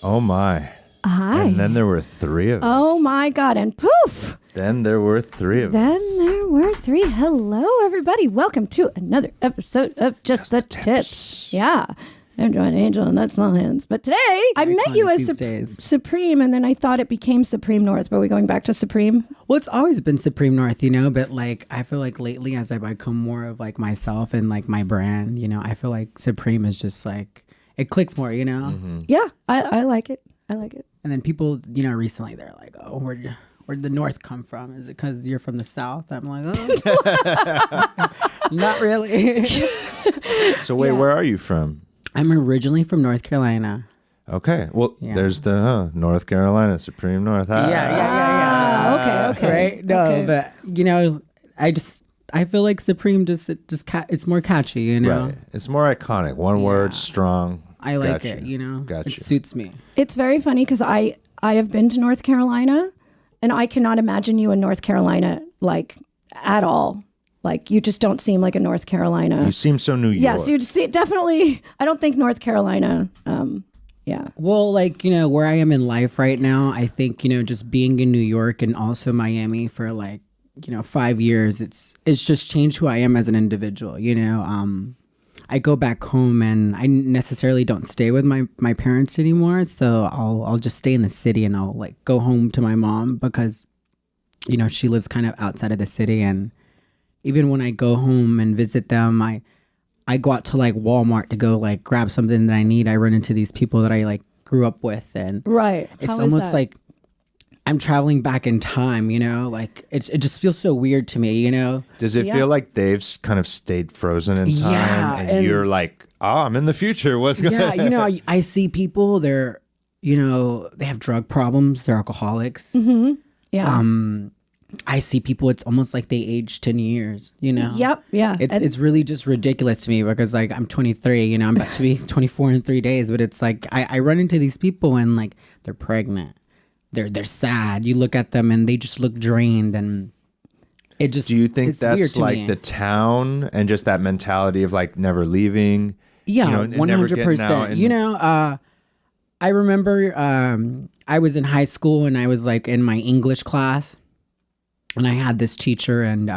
Oh my. Hi. And then there were three of us. Oh my God. And poof. Then there were three of us. Then there were three. Hello, everybody. Welcome to another episode of Just the Tips. Yeah. I'm Joanna Angel, and that's Small Hands. But today, I met you as Supreme, and then I thought it became Supreme North. But are we going back to Supreme? Well, it's always been Supreme North, but like, I feel like lately as I become more of like myself and like my brand, I feel like Supreme is just like, it clicks more, Mm-hmm. Yeah, I like it. I like it. And then people, recently they're like, oh, where'd the North come from? Is it because you're from the South? I'm like, oh, not really. So wait, where are you from? I'm originally from North Carolina. Okay. Well, there's the North Carolina, Supreme North. Yeah. Okay. Right? No, okay. But, I feel like Supreme it's more catchy, Right. It's more iconic. One word, strong. I like it, Gotcha. It suits me. It's very funny because I have been to North Carolina, and I cannot imagine you in North Carolina, like, at all. Like, you just don't seem like a North Carolina. You seem so New York. Yes, you see, definitely. I don't think North Carolina. Yeah. Well, like, where I am in life right now, I think, just being in New York and also Miami for like, 5 years, it's just changed who I am as an individual, I go back home and I necessarily don't stay with my parents anymore. So I'll just stay in the city and I'll like go home to my mom because, she lives kind of outside of the city. And even when I go home and visit them, I go out to like Walmart to go like grab something that I need. I run into these people that I like grew up with, and right. It's almost like I'm traveling back in time, like it just feels so weird to me, Does it feel like they've kind of stayed frozen in time? Yeah, and you're like, I'm in the future. What's going on? Yeah, I see people, they're, they have drug problems. They're alcoholics. Mm-hmm. Yeah. I see people, it's almost like they aged 10 years, Yep, yeah. It's really just ridiculous to me because like I'm 23, I'm about to be 24 in 3 days, but it's like I run into these people and like they're pregnant. They're sad. You look at them and they just look drained, and it just. Do you think that's like the town and just that mentality of like never leaving? Yeah, 100%. I remember I was in high school and I was like in my English class, and I had this teacher, and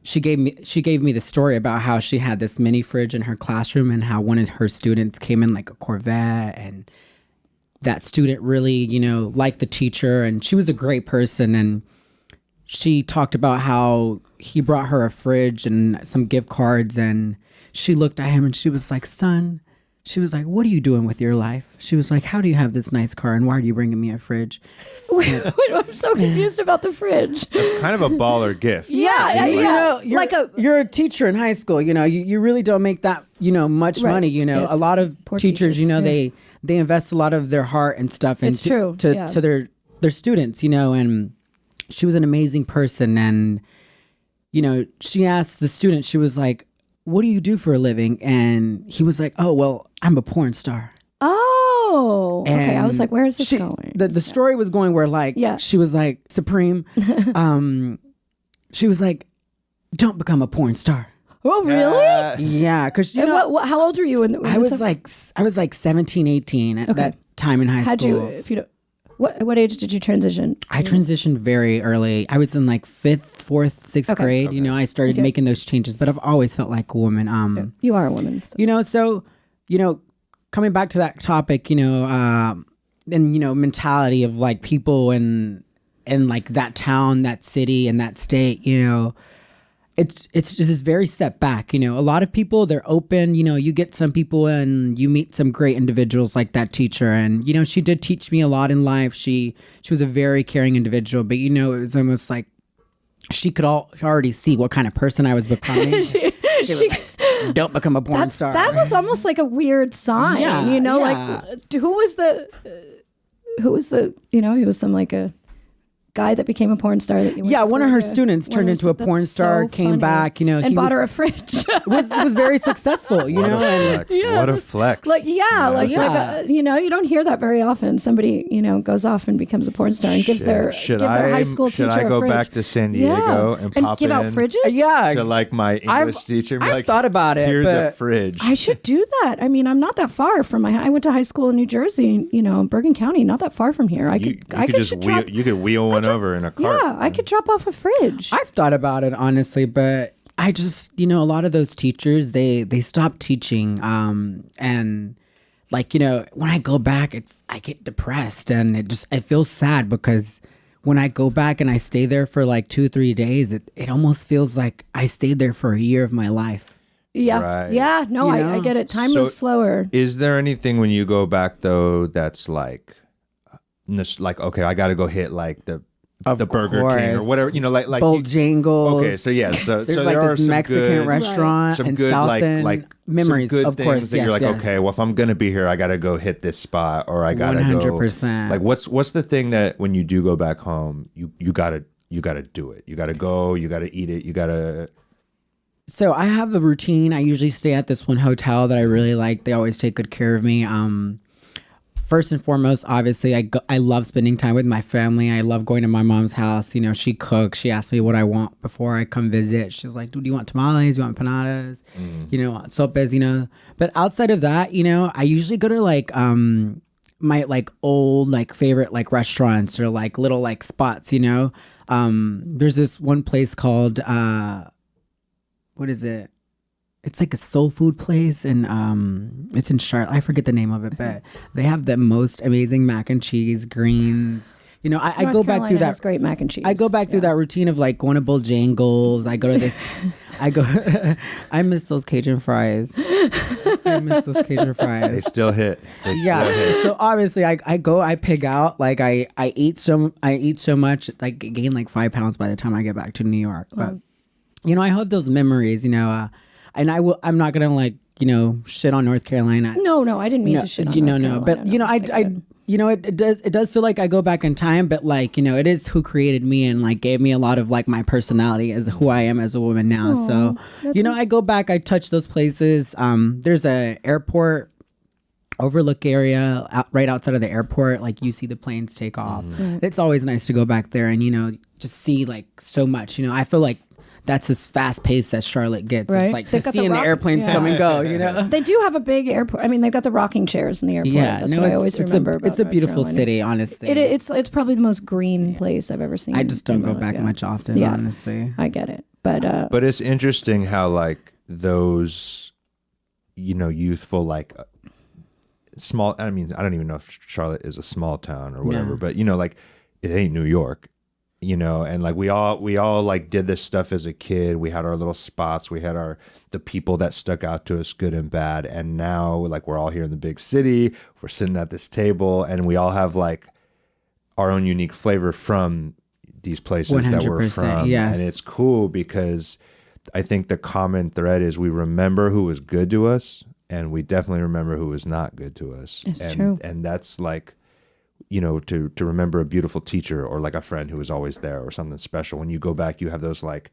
she gave me the story about how she had this mini fridge in her classroom and how one of her students came in like a Corvette, and that student really, liked the teacher, and she was a great person. And she talked about how he brought her a fridge and some gift cards, and she looked at him and she was like, son, she was like, what are you doing with your life? She was like, how do you have this nice car, and why are you bringing me a fridge? Wait, I'm so confused about the fridge. It's kind of a baller gift. Yeah. You're a teacher in high school, you really don't make that, much money, Yes. A lot of teachers, they invest a lot of their heart and stuff into to their students, and she was an amazing person. And, she asked the student, she was like, what do you do for a living? And he was like, oh, well, I'm a porn star. Oh, okay. I was like, where is this going? The story was going where like, she was like, Supreme, she was like, don't become a porn star. Oh, really? Yeah, because how old were you when I was like 17, 18 at that time in high school. What age did you transition? I transitioned very early. I was in like 5th, 4th, 6th grade. Okay. I started making those changes, but I've always felt like a woman. You are a woman. So. Coming back to that topic, and mentality of like people and like that town, that city, and that state, it's just very set back. A lot of people, they're open. You get some people and you meet some great individuals like that teacher, and she did teach me a lot in life. She was a very caring individual, but it was almost like she could already see what kind of person I was becoming. She was like, don't become a porn star. That was almost like a weird sign, like who was the he was some like a guy that became a porn star that you went to one of school her with? students turned into a porn star, came back, and he bought her a fridge. was very successful, What a flex. What a flex. you don't hear that very often. Somebody, goes off and becomes a porn star and gives their high school teacher a fridge. Should I go back to San Diego and pop give out in fridges? Yeah. to like my English teacher and be I've thought about it. Here's but a fridge. I should do that. I mean, I'm not that far from I went to high school in New Jersey, Bergen County, not that far from here. You could wheel one over in a cart. Yeah, I could drop off a fridge. I've thought about it honestly, but I just, a lot of those teachers, they stopped teaching. And like, when I go back, I get depressed and I feel sad because when I go back and I stay there for like 2-3 days, it almost feels like I stayed there for a year of my life. Yeah. Right. Yeah. No, I get it. Time moves slower. Is there anything when you go back though that's like okay, I got to go hit like the Burger King or whatever, like Bojangles. Okay, so yeah, so there's there are this some Mexican good, restaurant some in good South End. like memories, some good of things course. that you're like, okay, well, if I'm gonna be here, I gotta go hit this spot, or I gotta 100%. go. Like, what's the thing that when you do go back home, you gotta do it. You gotta go. You gotta eat it. You gotta. So I have a routine. I usually stay at this one hotel that I really like. They always take good care of me. First and foremost, obviously, I love spending time with my family. I love going to my mom's house. She cooks. She asks me what I want before I come visit. She's like, "Do you want tamales? Do you want empanadas? Sopes, But outside of that, I usually go to like my like old like favorite like restaurants or like little like spots. There's this one place called what is it? It's like a soul food place, and it's in Charlotte. I forget the name of it, but they have the most amazing mac and cheese, greens. I go back through that great mac and cheese. I go back through that routine of like going to Bojangles. I go to this. I miss those Cajun fries. They still hit. So obviously, I pig out. Like I eat so much. I gain like 5 pounds by the time I get back to New York. But I have those memories. And I'm not gonna like shit on North Carolina. No, I didn't mean to shit on North Carolina. But it does feel like I go back in time, but like it is who created me and like gave me a lot of like my personality as who I am as a woman now. So I go back, I touch those places. There's a airport overlook area right outside of the airport. Like you see the planes take off. It's always nice to go back there and just see like so much. I feel like that's as fast paced as Charlotte gets. Right. It's like just seeing the airplanes come and go, They do have a big airport. I mean, they've got the rocking chairs in the airport. Yeah, that's what I always remember. It's a beautiful city, honestly. It's probably the most green place I've ever seen. I just don't go back much often, honestly. I get it. But it's interesting how like those, youthful like small. I mean, I don't even know if Charlotte is a small town or whatever, but like it ain't New York. And like we all like did this stuff as a kid. We had our little spots. We had the people that stuck out to us, good and bad. And now like we're all here in the big city. We're sitting at this table, and we all have like our own unique flavor from these places that we're from. Yes. And it's cool because I think the common thread is we remember who was good to us, and we definitely remember who was not good to us. It's true. And that's like, to remember a beautiful teacher or like a friend who was always there or something special. When you go back, you have those like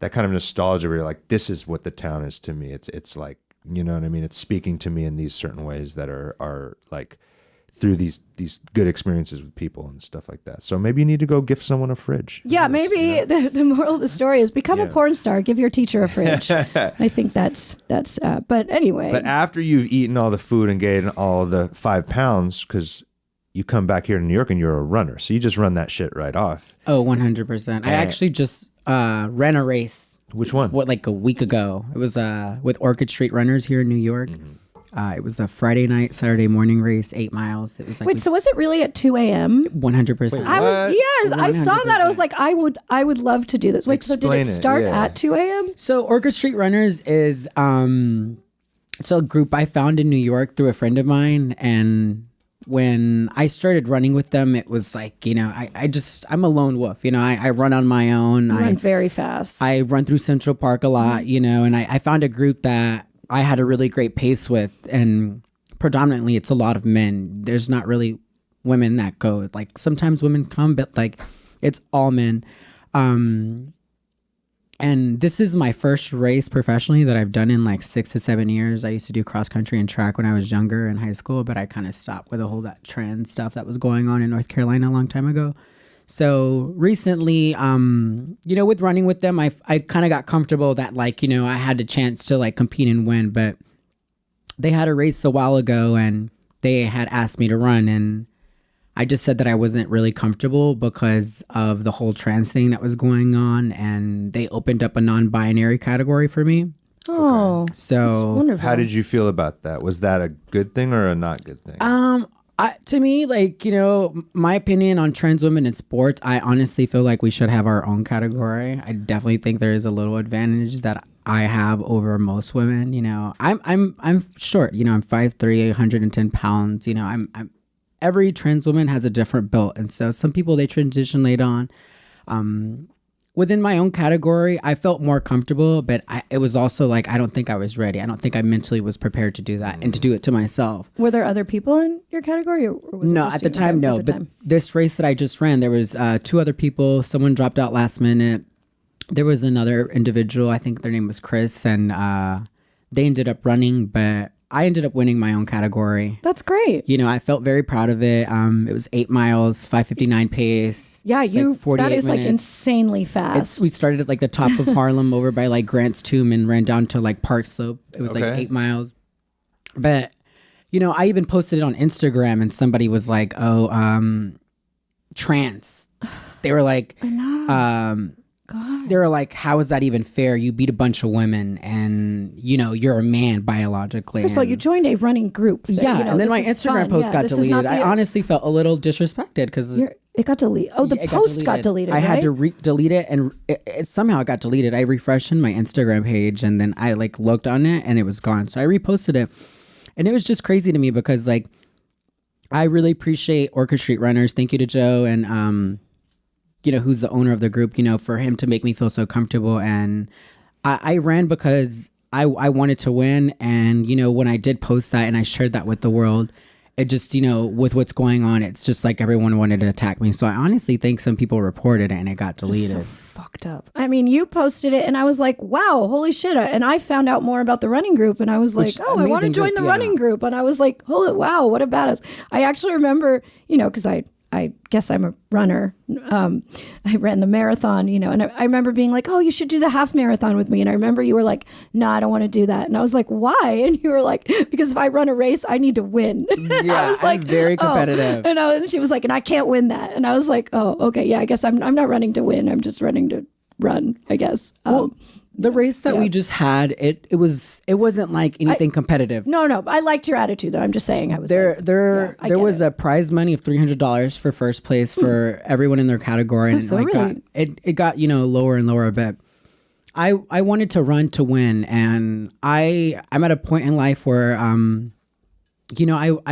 that kind of nostalgia where you're like, this is what the town is to me. It's like, you know what I mean? It's speaking to me in these certain ways that are like through these good experiences with people and stuff like that. So maybe you need to go gift someone a fridge. Yeah, maybe the moral of the story is become a porn star. Give your teacher a fridge. I think that's. But anyway. But after you've eaten all the food and gained all the 5 pounds, because you come back here to New York and you're a runner, so you just run that shit right off. Oh, 100%. I actually just ran a race. Which one? Like a week ago. It was with Orchid Street Runners here in New York. It was a Friday night, Saturday morning race, 8 miles. It was like wait, so was it really at 2 a.m.? 100%. I saw that. I was like, I would love to do this. Wait, so did it start at 2 a.m.? So Orchid Street Runners is it's a group I found in New York through a friend of mine, and when I started running with them, it was like, I'm a lone wolf. I run on my own. You run very fast. I run through Central Park a lot, and I found a group that I had a really great pace with, and predominantly it's a lot of men. There's not really women that go. Like sometimes women come, but like It's all men. And this is my first race professionally that I've done in like 6 to 7 years. I used to do cross country and track when I was younger in high school, but I kind of stopped with that trans stuff that was going on in North Carolina a long time ago. So recently, with running with them, I kind of got comfortable that like, I had the chance to like compete and win, but they had a race a while ago and they had asked me to run, and I just said that I wasn't really comfortable because of the whole trans thing that was going on, and they opened up a non-binary category for me. Oh, so that's wonderful. How did you feel about that? Was that a good thing or a not good thing? To me, like, my opinion on trans women in sports, I honestly feel like we should have our own category. I definitely think there is a little advantage that I have over most women. I'm short. I'm 5'3", 110 pounds. I'm every trans woman has a different build, and so some people, they transition late on. Within my own category, I felt more comfortable, but it was also like, I don't think I was ready. I don't think I mentally was prepared to do that and to do it to myself. Were there other people in your category? Or was no, at the time, no. But this race that I just ran, there was 2 other people. Someone dropped out last minute. There was another individual, I think their name was Chris, and they ended up running, but I ended up winning my own category. That's great. I felt very proud of it. It was 8 miles, 5:59 pace. Yeah, like 48 that is minutes. like insanely fast. We started at like the top of Harlem over by like Grant's Tomb and ran down to like Park Slope. It was like 8 miles. But, I even posted it on Instagram and somebody was like, trans. They were like, God. they were like, how is that even fair? You beat a bunch of women and, you're a man biologically. First of all, you joined a running group. That, and then my Instagram post got deleted. I honestly felt a little disrespected because it got deleted. Oh, the post got deleted. I had to delete it, and it somehow got deleted. I refreshed my Instagram page, and then I like looked on it, and it was gone. So I reposted it, and it was just crazy to me because like I really appreciate Orchid Street Runners. Thank you to Joe and who's the owner of the group, for him to make me feel so comfortable. And I ran because I wanted to win. And, when I did post that and I shared that with the world, it just, with what's going on, it's just like everyone wanted to attack me. So I honestly think some people reported it and it got deleted. So fucked up. I mean, you posted it and I was like, wow, holy shit. And I found out more about the running group and I was like, I want to join the running group. And I was like, holy, wow, what a badass. I actually remember, because I guess I'm a runner. I ran the marathon, and I remember being like, oh, you should do the half marathon with me. And I remember you were like, no, I don't want to do that. And I was like, why? And you were like, because if I run a race, I need to win. Yeah, I was like, I'm very competitive. Oh. And she was like, and I can't win that. And I was like, oh, okay. Yeah, I guess I'm not running to win. I'm just running to run, I guess. The race that we just had, it wasn't like anything competitive. No, I liked your attitude though. I'm just saying there was a prize money of $300 for first place for everyone in their category, and it got lower and lower a bit. I wanted to run to win, and I'm at a point in life where I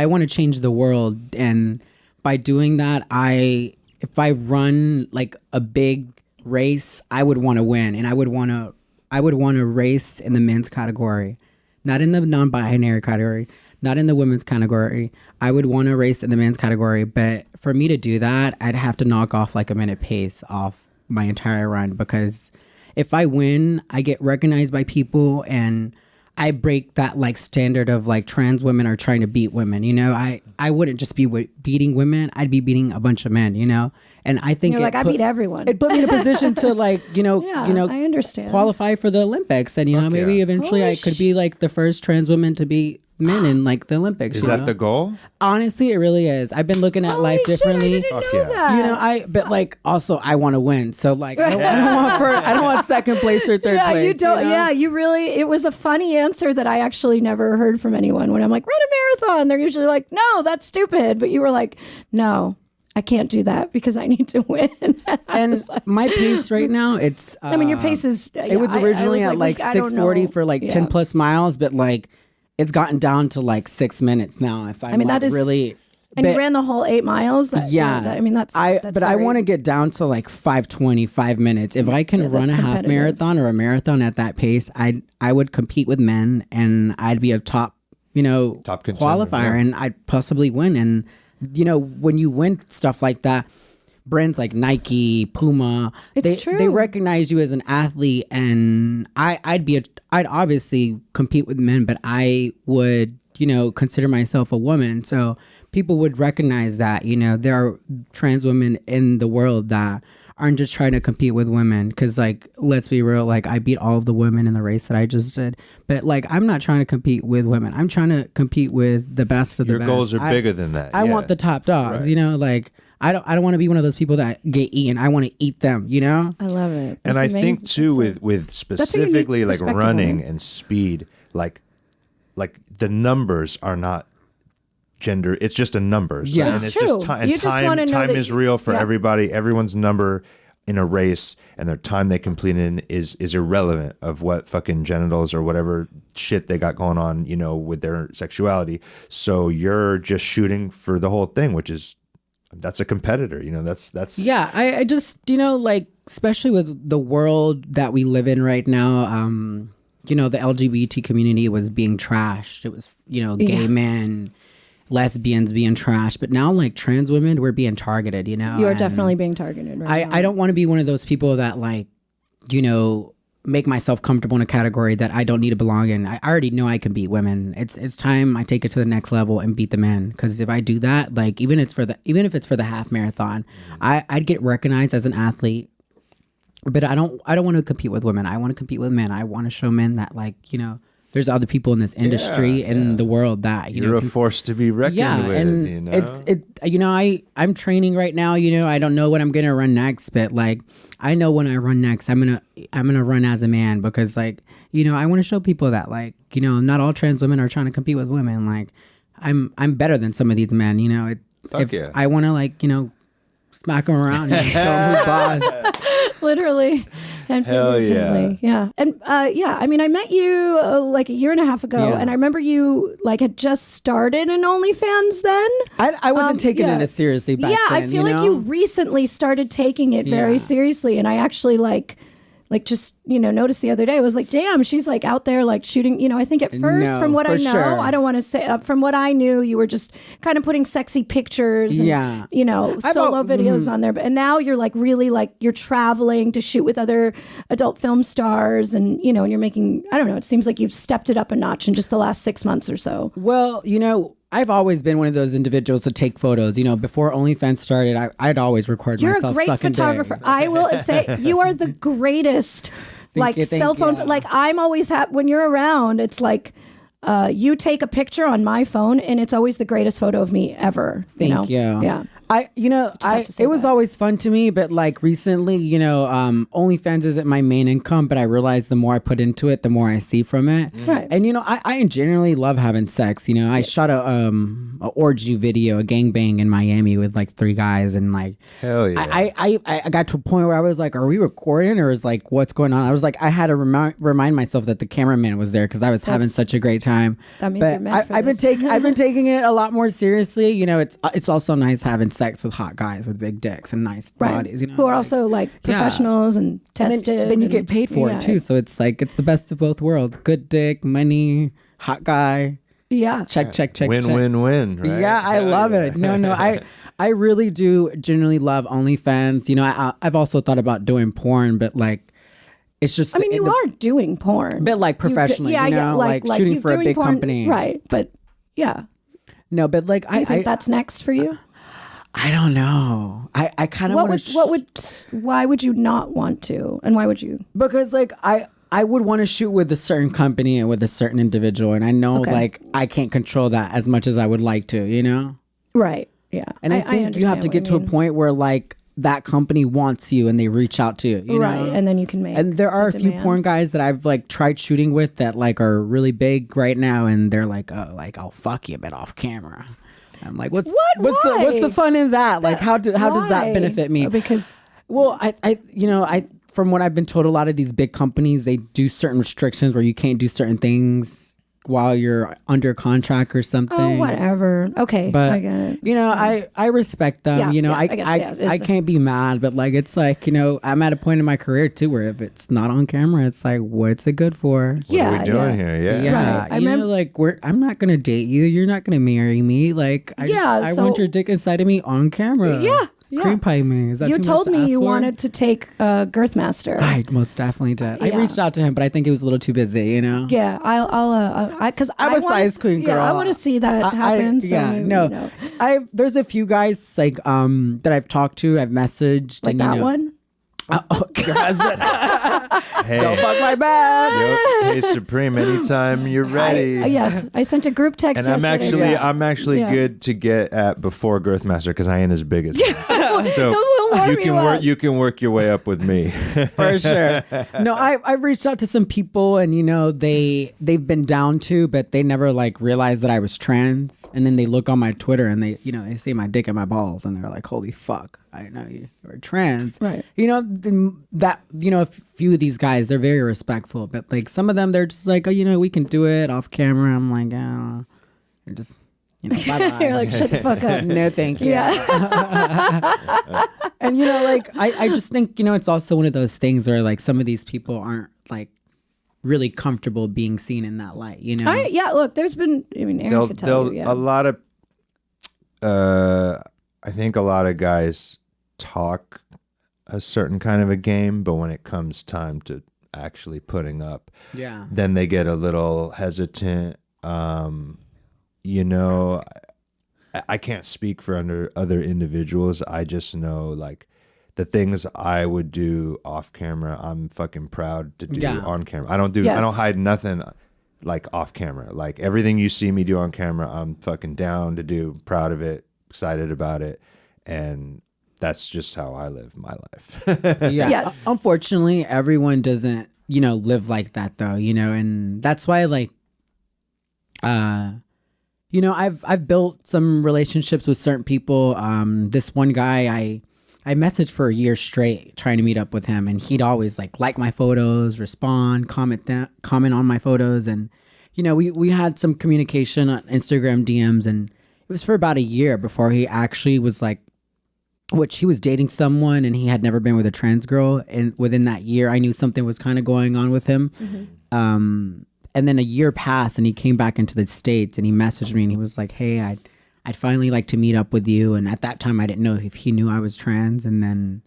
want to change the world, and by doing that, if I run like a big race, I would want to win, and I would want to race in the men's category, not in the non-binary category, not in the women's category. I would want to race in the men's category, but for me to do that, I'd have to knock off like a minute pace off my entire run, because if I win, I get recognized by people and I break that like standard of like trans women are trying to beat women. I wouldn't just be beating women. I'd be beating a bunch of men, And I think I beat everyone. It put me in a position to like, I understand. Qualify for the Olympics, and maybe eventually I could be like the first trans woman to beat men in like the Olympics. Is that the goal? Honestly, it really is. I've been looking at life differently. I didn't know that. But like also I want to win. So like I don't want second place or third place. You don't. Yeah, you really. It was a funny answer that I actually never heard from anyone. When I'm like, run a marathon, they're usually like, no, that's stupid. But you were like, no, I can't do that because I need to win. And my pace right now, it's. I mean, your pace is. It was originally at like 6:40 for like 10 plus miles, but like. It's gotten down to like 6 minutes now. If I'm that is really, and you ran the whole 8 miles. That's. But I want to get down to like 5:20, 5 minutes. If I can run a half marathon or a marathon at that pace, I would compete with men, and I'd be a top qualifier, and I'd possibly win. And when you win stuff like that, brands like Nike, Puma, they recognize you as an athlete, and I'd obviously compete with men, but I would, consider myself a woman. So people would recognize that, there are trans women in the world that aren't just trying to compete with women, because like, let's be real, like I beat all of the women in the race that I just did, but like I'm not trying to compete with women. I'm trying to compete with the best of the best. Your goals are bigger than that. I want the top dogs, like I don't want to be one of those people that get eaten. I want to eat them, I love it. And I think too with specifically like running and speed, like the numbers are not gender, it's just a number. So, yeah, and it's just time. And time is real for everybody. Everyone's number in a race and their time they complete in is irrelevant of what fucking genitals or whatever shit they got going on, with their sexuality. So you're just shooting for the whole thing, which is, that's a competitor, that's yeah. I just, like, especially with the world that we live in right now, the LGBT community was being trashed. It was, gay men, lesbians being trashed, but now like trans women, we're being targeted, you are definitely being targeted right now. I don't want to be one of those people that like, make myself comfortable in a category that I don't need to belong in. I already know I can beat women. It's time I take it to the next level and beat the men, because if I do that, like even if it's for the half marathon, I'd get recognized as an athlete. But I don't want to compete with women. I want to compete with men. I want to show men that like, there's other people in this industry in the world that you're a force to be reckoned with. And I'm training right now. I don't know what I'm gonna run next, but like I know when I run next, I'm gonna run as a man, because like I want to show people that like not all trans women are trying to compete with women. Like I'm better than some of these men. I want to like smack them around and show them who's boss. Literally and figuratively. Yeah. And I mean, I met you like a year and a half ago, and I remember you like had just started an OnlyFans then. I wasn't taking it as seriously back then. I feel like you recently started taking it very seriously, and I actually like just noticed the other day, I was like, damn, she's like out there like shooting. I think at first, from what I know, sure. I don't want to say from what I knew, you were just kind of putting sexy pictures and solo videos on there, and now you're like really like you're traveling to shoot with other adult film stars, and and you're making, I don't know, it seems like you've stepped it up a notch in just the last 6 months or so. Well, I've always been one of those individuals to take photos. Before OnlyFans started, I'd always record myself. You're a great photographer. Dick. I will say you are the greatest. Cell phone. You. Like I'm always when you're around, it's like you take a picture on my phone, and it's always the greatest photo of me ever. Thank you. Yeah. It was always fun to me, but like recently, OnlyFans isn't my main income, but I realized the more I put into it, the more I see from it. Right. And I generally love having sex. I shot a orgy video, a gangbang in Miami with like 3 guys, and like hell yeah. I got to a point where I was like, are we recording, or is like what's going on? I was like, I had to remind myself that the cameraman was there, because I was having such a great time. That means you're meant for this. I've been taking it a lot more seriously. It's also nice having sex with hot guys with big dicks and nice bodies, who are also like professionals and tested. And then you get paid for it too, so it's like it's the best of both worlds: good dick, money, hot guy. Yeah, check. Win, right? Yeah, I love it. No, I really do genuinely love OnlyFans. I've also thought about doing porn, but like it's just. I mean, you are doing porn, but like professionally, like shooting for a big company, right? But yeah. No, but like I think that's next for you. I don't know. I kind of want to. Why would you not want to? And why would you? Because like I would want to shoot with a certain company and with a certain individual, and I know like I can't control that as much as I would like to. Right. Yeah. And I think you have to get to a point where like that company wants you and they reach out to you, you right, know? and then you can make. And there are a few porn guys that I've like tried shooting with that like are really big right now, and they're like, oh, like I'll fuck you, but off camera. I'm like, what's the fun in that? Like, how does that benefit me? Because, well, I from what I've been told, a lot of these big companies, they do certain restrictions where you can't do certain things while you're under contract or something. Oh, whatever. Okay, but I get it. You know, I respect them. Yeah, you know, I can't be mad, but like it's like, you know, I'm at a point in my career too where if it's not on camera, it's like, what's it good for? What are we doing here? Yeah. Right. You know, like I'm not gonna date you. You're not gonna marry me. Like I want your dick inside of me on camera. Yeah. Cream pie me. Is that you too told much to me ask you for? wanted to take Girthmaster. I most definitely did. I Yeah. reached out to him, but I think he was a little too busy, you know? Yeah, because I'm a size queen girl. Yeah, I want to see that happen. So maybe, no. you know. There's a few guys like that I've talked to, I've messaged. Like and, that one? Your husband. Hey, Don't fuck my bed. hey, Supreme, anytime you're ready. Yes, I sent a group text. And yesterday. I'm actually good to get at before Girthmaster because I ain't as big as him. So you can work your way up with me. For sure. No, I've reached out to some people, and you know they've been down to, but they never like realized that I was trans. And then they look on my Twitter and they see my dick and my balls, and they're like, "Holy fuck, I didn't know you were trans." Right. You know a few of these guys, they're very respectful, but like some of them, they're just like, "Oh, we can do it off camera." I'm like, "Oh, you're just." Bye-bye. You're like, shut the fuck up. No, thank you. Yeah. And like I just think it's also one of those things where like some of these people aren't like really comfortable being seen in that light. Look, there's been. I mean, Aaron could tell you. Yeah. A lot of, I think a lot of guys talk a certain kind of a game, but when it comes time to actually putting up, then they get a little hesitant. I can't speak for other individuals. I just know like the things I would do off camera, I'm fucking proud to do on camera. I don't hide nothing like off camera. Like everything you see me do on camera, I'm fucking down to do, proud of it, excited about it. And that's just how I live my life. Yeah. Yes. Unfortunately, everyone doesn't, live like that though, and that's why like, I've built some relationships with certain people. This one guy, I messaged for a year straight trying to meet up with him, and he'd always like my photos, respond, comment on my photos, and we had some communication on Instagram DMs, and it was for about a year before he actually was like, he was dating someone, and he had never been with a trans girl, and within that year, I knew something was kind of going on with him. Mm-hmm. And then a year passed, and he came back into the States, and he messaged me, and he was like, "Hey, I'd finally like to meet up with you." And at that time, I didn't know if he knew I was trans. And then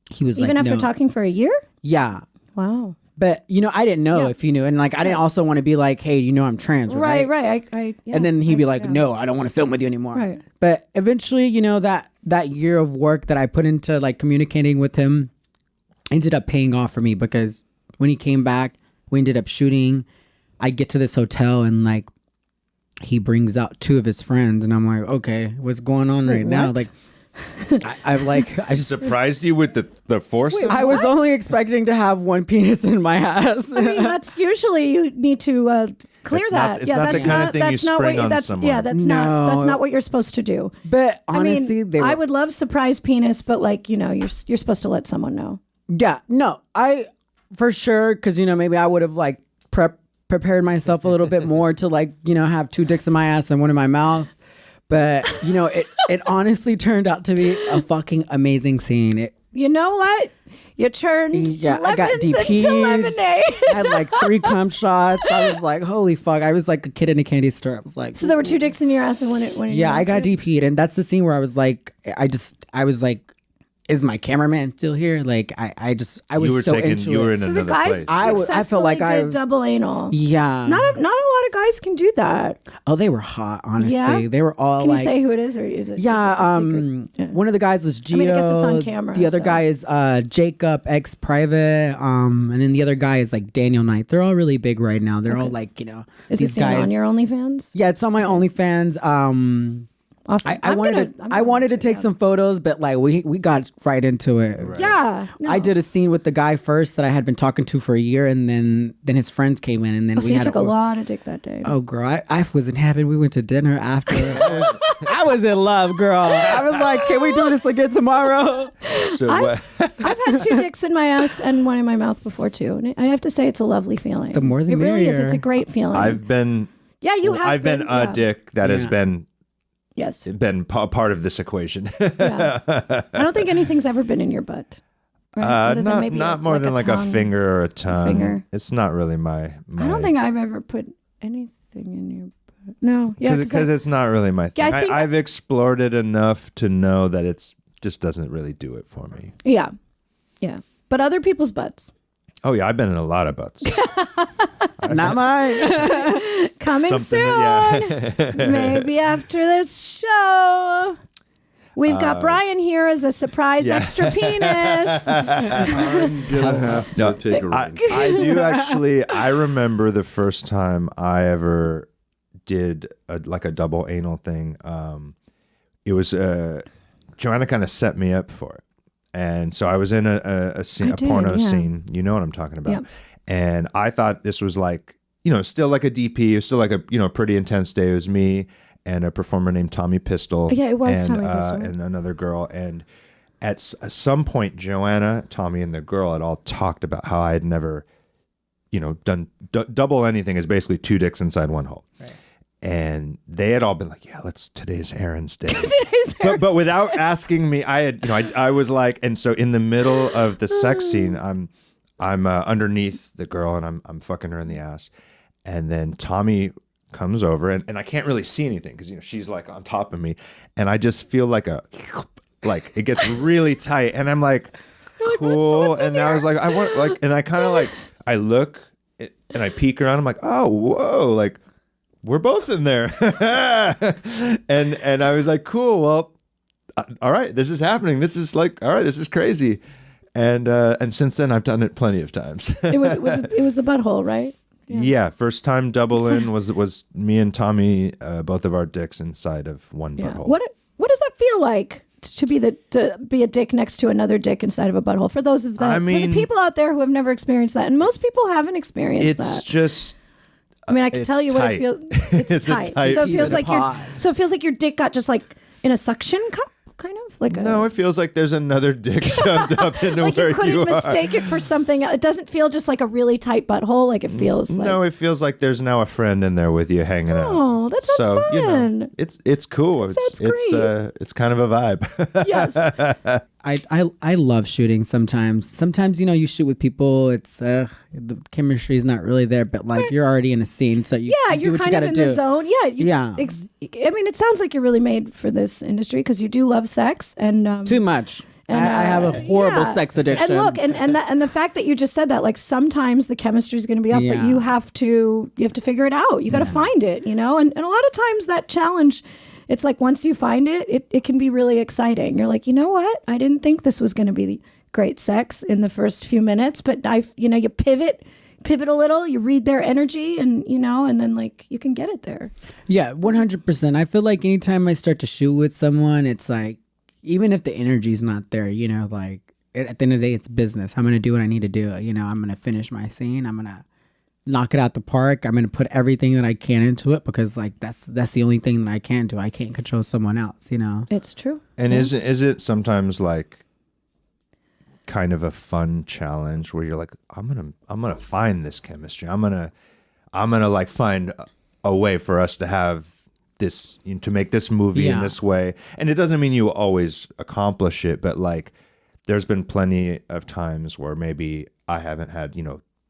he was even like, after talking for a year. Yeah. Wow. But I didn't know if he knew, and like I didn't also want to be like, "Hey, I'm trans." Right. And then he'd be like, "No, I don't want to film with you anymore." Right. But eventually, that year of work that I put into like communicating with him ended up paying off for me, because when he came back, we ended up shooting. I get to this hotel, and like he brings out two of his friends, and I'm like, okay, what's going on right now? Like, I just surprised you with the force. I was only expecting to have one penis in my ass. I mean, that's usually you need to clear that. It's not the kind of thing you spring on someone. Yeah, that's not what you're supposed to do. But honestly, I would love surprise penis, but like you're supposed to let someone know. Yeah, no, for sure, because maybe I would have like prepared myself a little bit more to like have two dicks in my ass and one in my mouth. But it honestly turned out to be a fucking amazing scene. You know what? You turned I got DP'd. into lemonade. I had like 3 cum shots. I was like, holy fuck. I was like a kid in a candy store. I was like, so there were 2 dicks in your ass and one in your I got DP'd, and that's the scene where I was like, I was like, is my cameraman still here? Like I was so into it. You were in so another the guys place. I felt like I did double anal. Yeah. Not a lot of guys can do that. Oh, they were hot, honestly. Yeah? They were all Can like, you say who it is, or is it? yeah, is this a secret? One of the guys was Gio. I mean, I guess it's on camera. The other guy is Jacob X Private. And then the other guy is like Daniel Knight. They're all really big right now. They're all like, Is these this guys on your OnlyFans? Yeah, it's on my OnlyFans. Awesome. I wanted to take some photos, but like we got right into it. Right. Yeah. No. I did a scene with the guy first that I had been talking to for a year, and then his friends came in, and then so you took a lot of dick that day. Oh, girl, I was in heaven. We went to dinner after. I was in love, girl. I was like, can we do this again tomorrow? So I've had 2 dicks in my ass and one in my mouth before too, and I have to say it's a lovely feeling. The more the it really is. merrier. It's a great feeling. I've been a dick that has been. Yes. Been part of this equation. Yeah. I don't think anything's ever been in your butt. Right? Not more than like a finger or a tongue. Finger. It's not really my. I don't think I've ever put anything in your butt. No. Yeah. Because it's not really my thing. Yeah, I've explored it enough to know that it's just doesn't really do it for me. Yeah. Yeah. But other people's butts. Oh yeah, I've been in a lot of butts. Not mine. Coming soon. Maybe after this show. We've got Brian here as a surprise extra penis. I'm gonna have to take a ring. I do actually. I remember the first time I ever did a double anal thing. It was Joanna kind of set me up for it, and so I was in a scene, porno scene. You know what I'm talking about. Yep. And I thought this was like, still like a DP. It was still like a pretty intense day. It was me and a performer named Tommy Pistol. Yeah, it was Tommy Pistol. And another girl. And at some point, Joanna, Tommy, and the girl had all talked about how I had never, done double anything is basically 2 dicks inside one hole. Right. And they had all been like, yeah, today's Aaron's day. But without asking me, I was like, and so in the middle of the sex scene, I'm underneath the girl and I'm fucking her in the ass. And then Tommy comes over and I can't really see anything because she's like on top of me, and I just feel like it gets really tight, and I'm like, cool. And I was like, I want and I kind of I look and I peek around. I'm like, oh whoa, like we're both in there. and I was like, cool. Well, all right, this is happening. This is all right, this is crazy. And since then I've done it plenty of times. It was the butthole, right? Yeah, first time double in was me and Tommy, both of our dicks inside of one butthole. What does that feel like to be a dick next to another dick inside of a butthole? For those of for the people out there who have never experienced that, and most people haven't experienced that. It's just. I can tell you what it feels. It's tight. So it feels like your dick got just like in a suction cup. Kind of like no, it feels like there's another dick shoved up into like where you couldn't mistake it for something. It doesn't feel just like a really tight butthole. Like it feels. No, it feels like there's now a friend in there with you hanging out. Oh, that sounds fun. It's cool. That's great. It's kind of a vibe. Yes. I love shooting sometimes. Sometimes, you shoot with people. It's the chemistry is not really there, but you're already in a scene. So you do what kind you gotta of in do. the zone. Yeah. It sounds like you're really made for this industry because you do love sex and too much. And I have a horrible sex addiction. And look, and the fact that you just said that, sometimes the chemistry is going to be off, but you have to figure it out. You got to find it, and a lot of times that challenge. It's like once you find it, it can be really exciting. You're like, you know what? I didn't think this was going to be great sex in the first few minutes, but you pivot a little, you read their energy and then you can get it there. Yeah, 100%. I feel like anytime I start to shoot with someone, it's like, even if the energy's not there, at the end of the day, it's business. I'm going to do what I need to do. I'm going to finish my scene. I'm going to knock it out the park. I'm going to put everything that I can into it because that's the only thing that I can do. I can't control someone else, It's true. And is it sometimes kind of a fun challenge where you're like, I'm going to find this chemistry. I'm going to find a way for us to have this, to make this movie in this way. And it doesn't mean you always accomplish it, but there's been plenty of times where maybe I haven't had,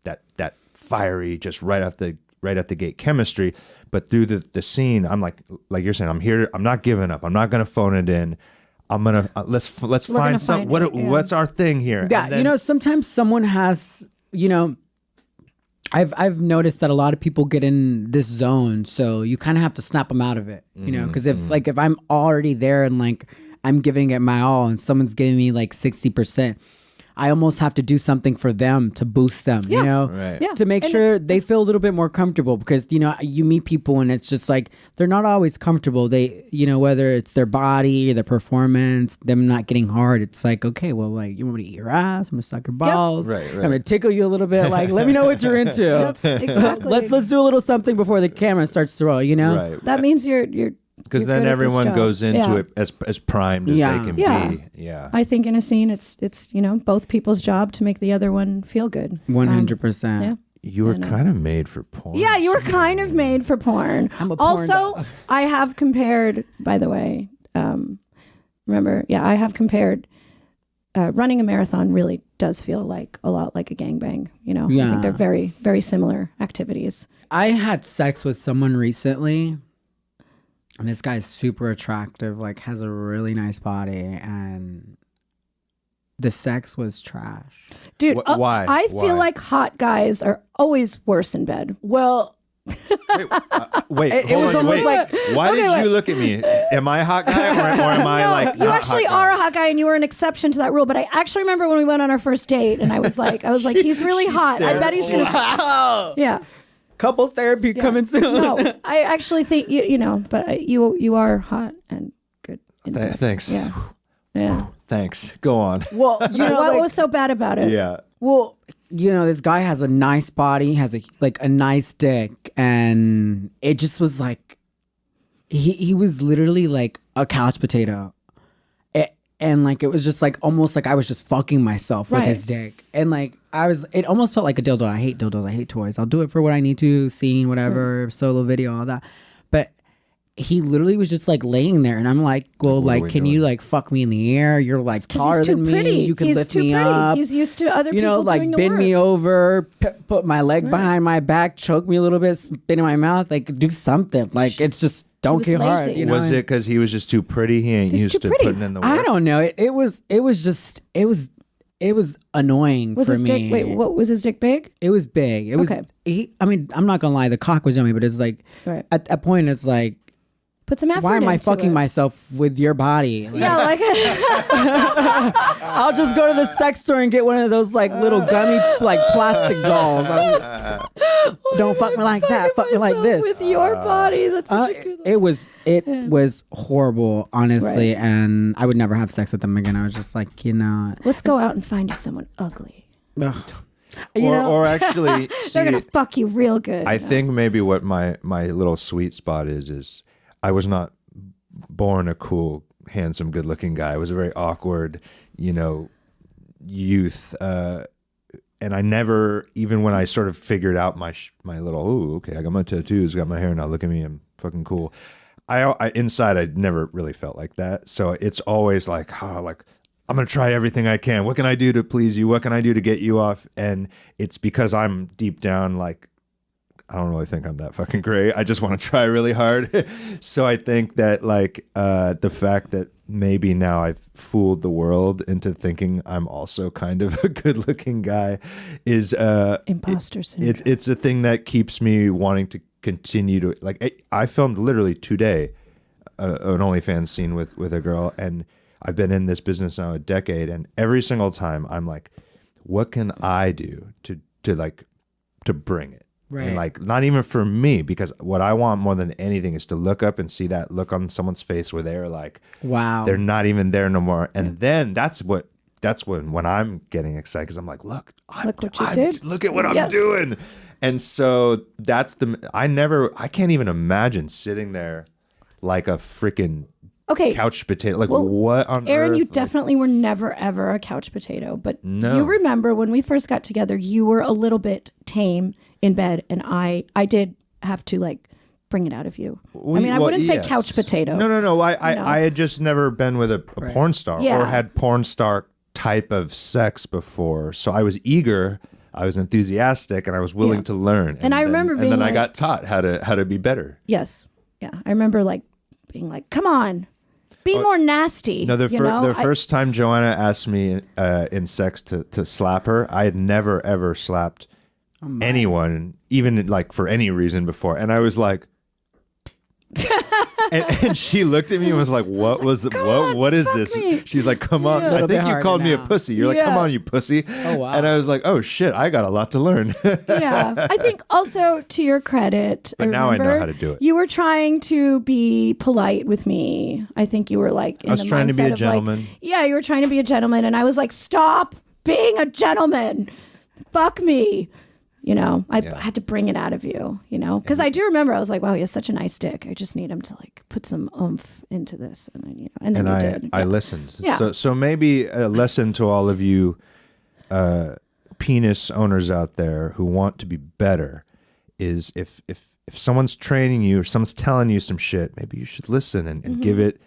that fiery, just right at the gate chemistry, but through the scene, I'm like you're saying, I'm here. I'm not giving up. I'm not going to phone it in. I'm gonna let's find some. What's our thing here? Yeah, then, sometimes someone has, I've noticed that a lot of people get in this zone, so you kind of have to snap them out of it, because if I'm already there and I'm giving it my all, and someone's giving me 60%. I almost have to do something for them to boost them, right. To make sure they feel a little bit more comfortable because, you meet people and it's just they're not always comfortable. They, whether it's their body, their performance, them not getting hard. It's okay, well, you want me to eat your ass? I'm going to suck your balls. Right. I'm going to tickle you a little bit. Let me know what you're into. That's exactly. Let's do a little something before the camera starts to roll, Right. That means you're because then everyone goes into it as primed as they can be. Yeah. I think in a scene, it's both people's job to make the other one feel good. 100%. Yeah. You were kind of made for porn. Yeah, you were kind of made for porn. I'm a porn dog. I have compared, by the way, I have compared running a marathon really does feel a lot like a gangbang. I think they're very, very similar activities. I had sex with someone recently. And this guy's super attractive, like has a really nice body, and the sex was trash. Dude, why? I Why? feel like hot guys are always worse in bed. Well, Wait, it hold was on, almost wait. like- Why Okay, did wait. you look at me? Am I a hot guy or am I like you not actually hot guy? are a hot guy and you were an exception to that rule. But I actually remember when we went on our first date and I was like, he's really She hot. I stared. bet he's gonna. wow. Yeah. Couples therapy coming soon. No, I actually think you know, but you are hot and good. in bed. Thanks. Yeah. Yeah. Thanks. Go on. Well, you know, What like, was so bad about it? Yeah. well, you know, this guy has a nice body, has a nice dick, and it just was like he was literally like a couch potato. And like it was just like almost like I was just fucking myself with his dick. And like it almost felt like a dildo. I hate dildos. I hate toys. I'll do it for what I need to, scene, whatever, solo video, all that. But he literally was just like laying there, and I'm like, well, What are like, we can doing? you like fuck me in the air? You're like 'Cause taller he's too than pretty. me. You can He's lift too me pretty. up. He's used to other You know, people like doing the bend work. me over, put my leg behind my back, choke me a little bit, spit in my mouth, like do something. Like it's just don't was get hard. lazy. You know? Was it because he was just too pretty? He ain't He's used too to pretty. putting in the work. I don't know. It was annoying Was for his me. dick? Wait, what was his dick big? It was big. It was. Okay. I mean, I'm not gonna lie. The cock was yummy, but it's like Right. at that point, it's like, Put some effort. why am I into fucking it. myself with your body? Like, Yeah, like I'll just go to the sex store and get one of those like little gummy like plastic dolls. Don't fuck me like that. Fuck me like this. with your body. That's such a good. It was horrible, honestly, Right. and I would never have sex with them again. I was just like, you know, Let's go out and find you someone ugly. ugh. You know? Or actually, They're gonna see, fuck you real good. I think maybe what my little sweet spot is I was not born a cool, handsome, good-looking guy. I was a very awkward, youth, and I never, even when I sort of figured out my little, oh, okay, I got my tattoos, got my hair now. Look at me, I'm fucking cool. I inside, I never really felt like that. So it's always like, I'm going to try everything I can. What can I do to please you? What can I do to get you off? And it's because I'm deep down like, I don't really think I'm that fucking great. I just want to try really hard. So I think that like the fact that maybe now I've fooled the world into thinking I'm also kind of a good looking guy is imposter syndrome. it's a thing that keeps me wanting to continue to like. I filmed literally today an OnlyFans scene with a girl, and I've been in this business now a decade, and every single time I'm like, what can I do to bring it? Right. And like, not even for me, because what I want more than anything is to look up and see that look on someone's face where they're like, Wow. they're not even there no more. And then that's when I'm getting excited, because I'm like, look what you did. Look at what I'm Yes. doing. And so that's I can't even imagine sitting there like a freaking Okay. couch potato. Like, Well, what on Aaron, earth? you definitely were never ever a couch potato, but No. you remember when we first got together, you were a little bit tame in bed, and I did have to like bring it out of you. I wouldn't say yes. couch potato. No. I had just never been with a porn star Yeah. or had porn star type of sex before. So I was eager, I was enthusiastic, and I was willing Yeah. to learn. And I remember being then I like- got taught how to be better. Yes. Yeah. I remember like being like, come on, be more nasty. No, the you first time Joanna asked me in sex to slap her, I had never ever slapped anyone, even like for any reason before, and I was like, and she looked at me and was like, "What was the what is this?" me. She's like, "Come on, A I little bit think you harder called me a now. pussy." You're like, "Come Yeah. on, you pussy." Oh, wow. And I was like, "Oh shit, I got a lot to learn." Yeah. I think also to your credit, But now I know remember how to do it. You were trying to be polite with me. I think you were like, in I was the trying to be mindset a of, like- gentleman. yeah, you were trying to be a gentleman, and I was like, stop being a gentleman. Fuck me. I had to bring it out of you, because I do remember I was like, wow, he has such a nice dick. I just need him to like put some oomph into this. And then, and then And you I did. I Yeah. listened. Yeah. So maybe a lesson to all of you penis owners out there who want to be better is if someone's training you or someone's telling you some shit, maybe you should listen and give it,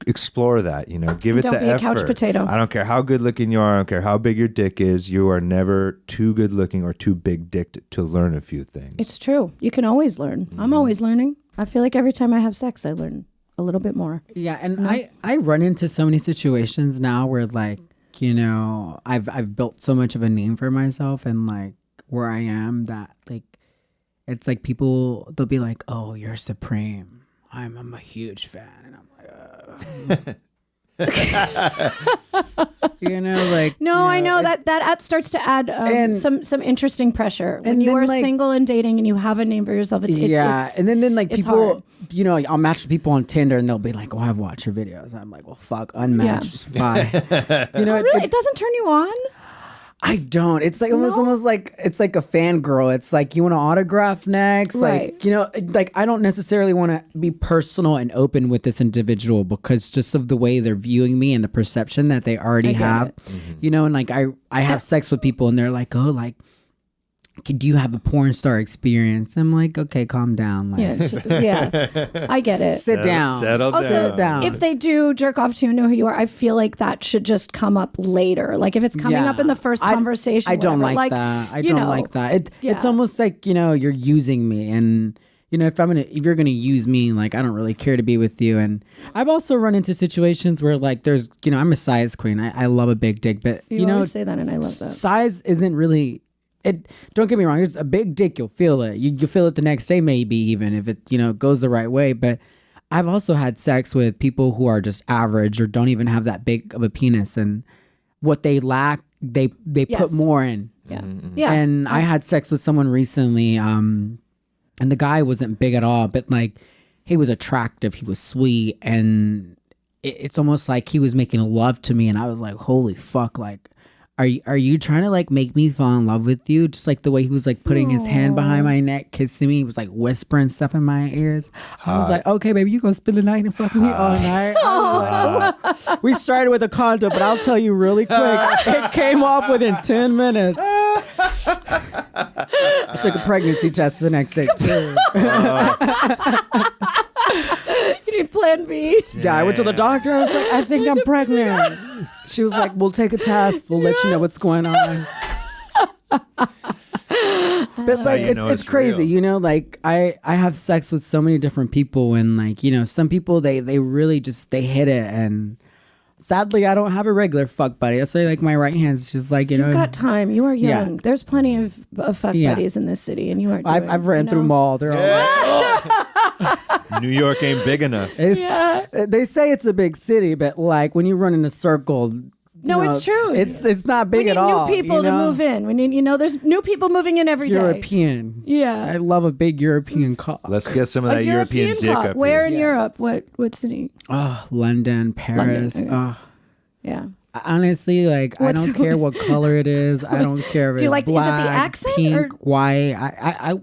explore that, give it Don't the be a effort. couch potato. I don't care how good looking you are. I don't care how big your dick is. You are never too good looking or too big dicked to learn a few things. It's true. You can always learn. I'm always learning. I feel like every time I have sex, I learn a little bit more. Yeah, and I run into so many situations now where like, you know, I've built so much of a name for myself and like where I am that like it's like people, they'll be like, "Oh, you're Supreme. I'm a huge fan." And I'm like, you know, like no, you know, I know that starts to add some interesting pressure when you are like, single and dating and you have a name for yourself. And then like people, hard. you know, I'll match with people on Tinder and they'll be like, "Oh, I've watched your videos." I'm like, "Well, fuck, unmatched." Bye. You know, really, it doesn't turn you on. I don't. It's like almost like it's like a fangirl. It's like, you want an autograph next, Right. like, you know, like I don't necessarily want to be personal and open with this individual because just of the way they're viewing me and the perception that they already have, you know, and like I have sex with people and they're like, "Oh, like, do you have a porn star experience?" I'm like, "Okay, calm down." Like, Yeah, I get it. sit down. Settle Also, down. if they do jerk off to you and know who you are, I feel like that should just come up later. Like if it's coming up in the first conversation, I don't whatever, like that. I don't like that. It's almost like, you know, you're using me, and you know, if you're gonna use me, like I don't really care to be with you. And I've also run into situations where like there's, you know, I'm a size queen. I love a big dick, but you know, always say that, and I love that. Size isn't really. Don't get me wrong. It's a big dick. You'll feel it. You feel it the next day, maybe even if it, you know, goes the right way. But I've also had sex with people who are just average or don't even have that big of a penis, and what they lack, they put more in. Yeah, yeah. And I had sex with someone recently, and the guy wasn't big at all, but like he was attractive. He was sweet, and it's almost like he was making love to me, and I was like, "Holy fuck!" Like. Are you trying to like make me fall in love with you? Just like the way he was like putting his hand behind my neck, kissing me. He was like whispering stuff in my ears. I was like, "Okay, baby, you gonna spend the night and fuck me all night?" I was like, we started with a condom, but I'll tell you really quick, it came off within 10 minutes. I took a pregnancy test the next day too. You need Plan B. Yeah, I went to the doctor. I was like, "I think I'm pregnant." She was like, "We'll take a test. We'll let you know what's going on." But like, it's crazy, real. you know. Like I have sex with so many different people, and like, you know, some people they really just they hit it, and sadly, I don't have a regular fuck buddy. I say like my right hand's just like, you know. You've got time. You are young. Yeah. There's plenty of fuck buddies in this city, and you are. I've ran through them all. They're all. New York ain't big enough. They say it's a big city, but like when you run in a circle. No, it's true. It's not big at all. We need new people to move in. We need, you know, there's new people moving in every day. European. Yeah. I love a big European cock. Let's get some of that European dick cock. up Where here. in Europe? What city? Oh, London, Paris. London, okay. Yeah. Honestly, like I don't care what color it is. I don't care if Do you it's like? black, Is it the accent pink, or? white.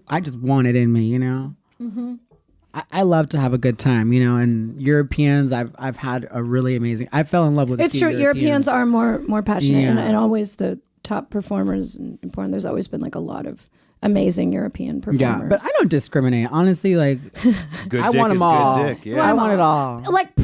I just want it in me, you know. Mm-hmm. I love to have a good time, you know. And Europeans, I've had a really amazing. I fell in love with. It's true. Europeans are more passionate, Yeah. and always the top performers in porn. There's always been like a lot of amazing European performers. Yeah, but I don't discriminate. Honestly, like Good I dick want is them all. good dick. Yeah. I want it all. like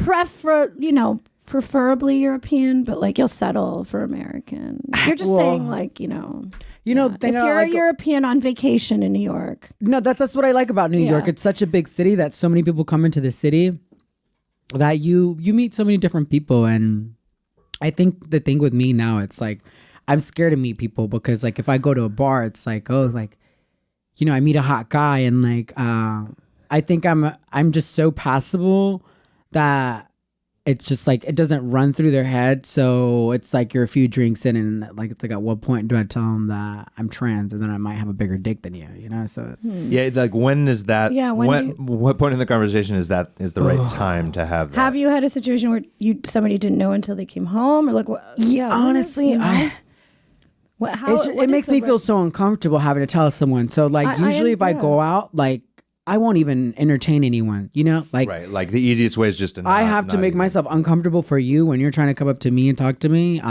preferably European, but like you'll settle for American. You're just saying like, you know. You know, if you're a European on vacation in New York. No, that's what I like about New York. Yeah. It's such a big city that so many people come into the city that you meet so many different people. And I think the thing with me now, it's like I'm scared to meet people because like if I go to a bar, it's like, oh, like, you know, I meet a hot guy and like I think I'm just so passable that it's just like it doesn't run through their head. So it's like you're a few drinks in and like it's like at what point do I tell them that I'm trans and then I might have a bigger dick than you know? So it's Yeah, like when is that? Yeah, what point in the conversation is the right time to have that? Have you had a situation where somebody didn't know until they came home, or like what? Yeah, honestly, it makes me feel so uncomfortable having to tell someone. So like usually if I go out, like I won't even entertain anyone, you know? Like right, like the easiest way is just to I have to make myself uncomfortable for you when you're trying to come up to me and talk to me. I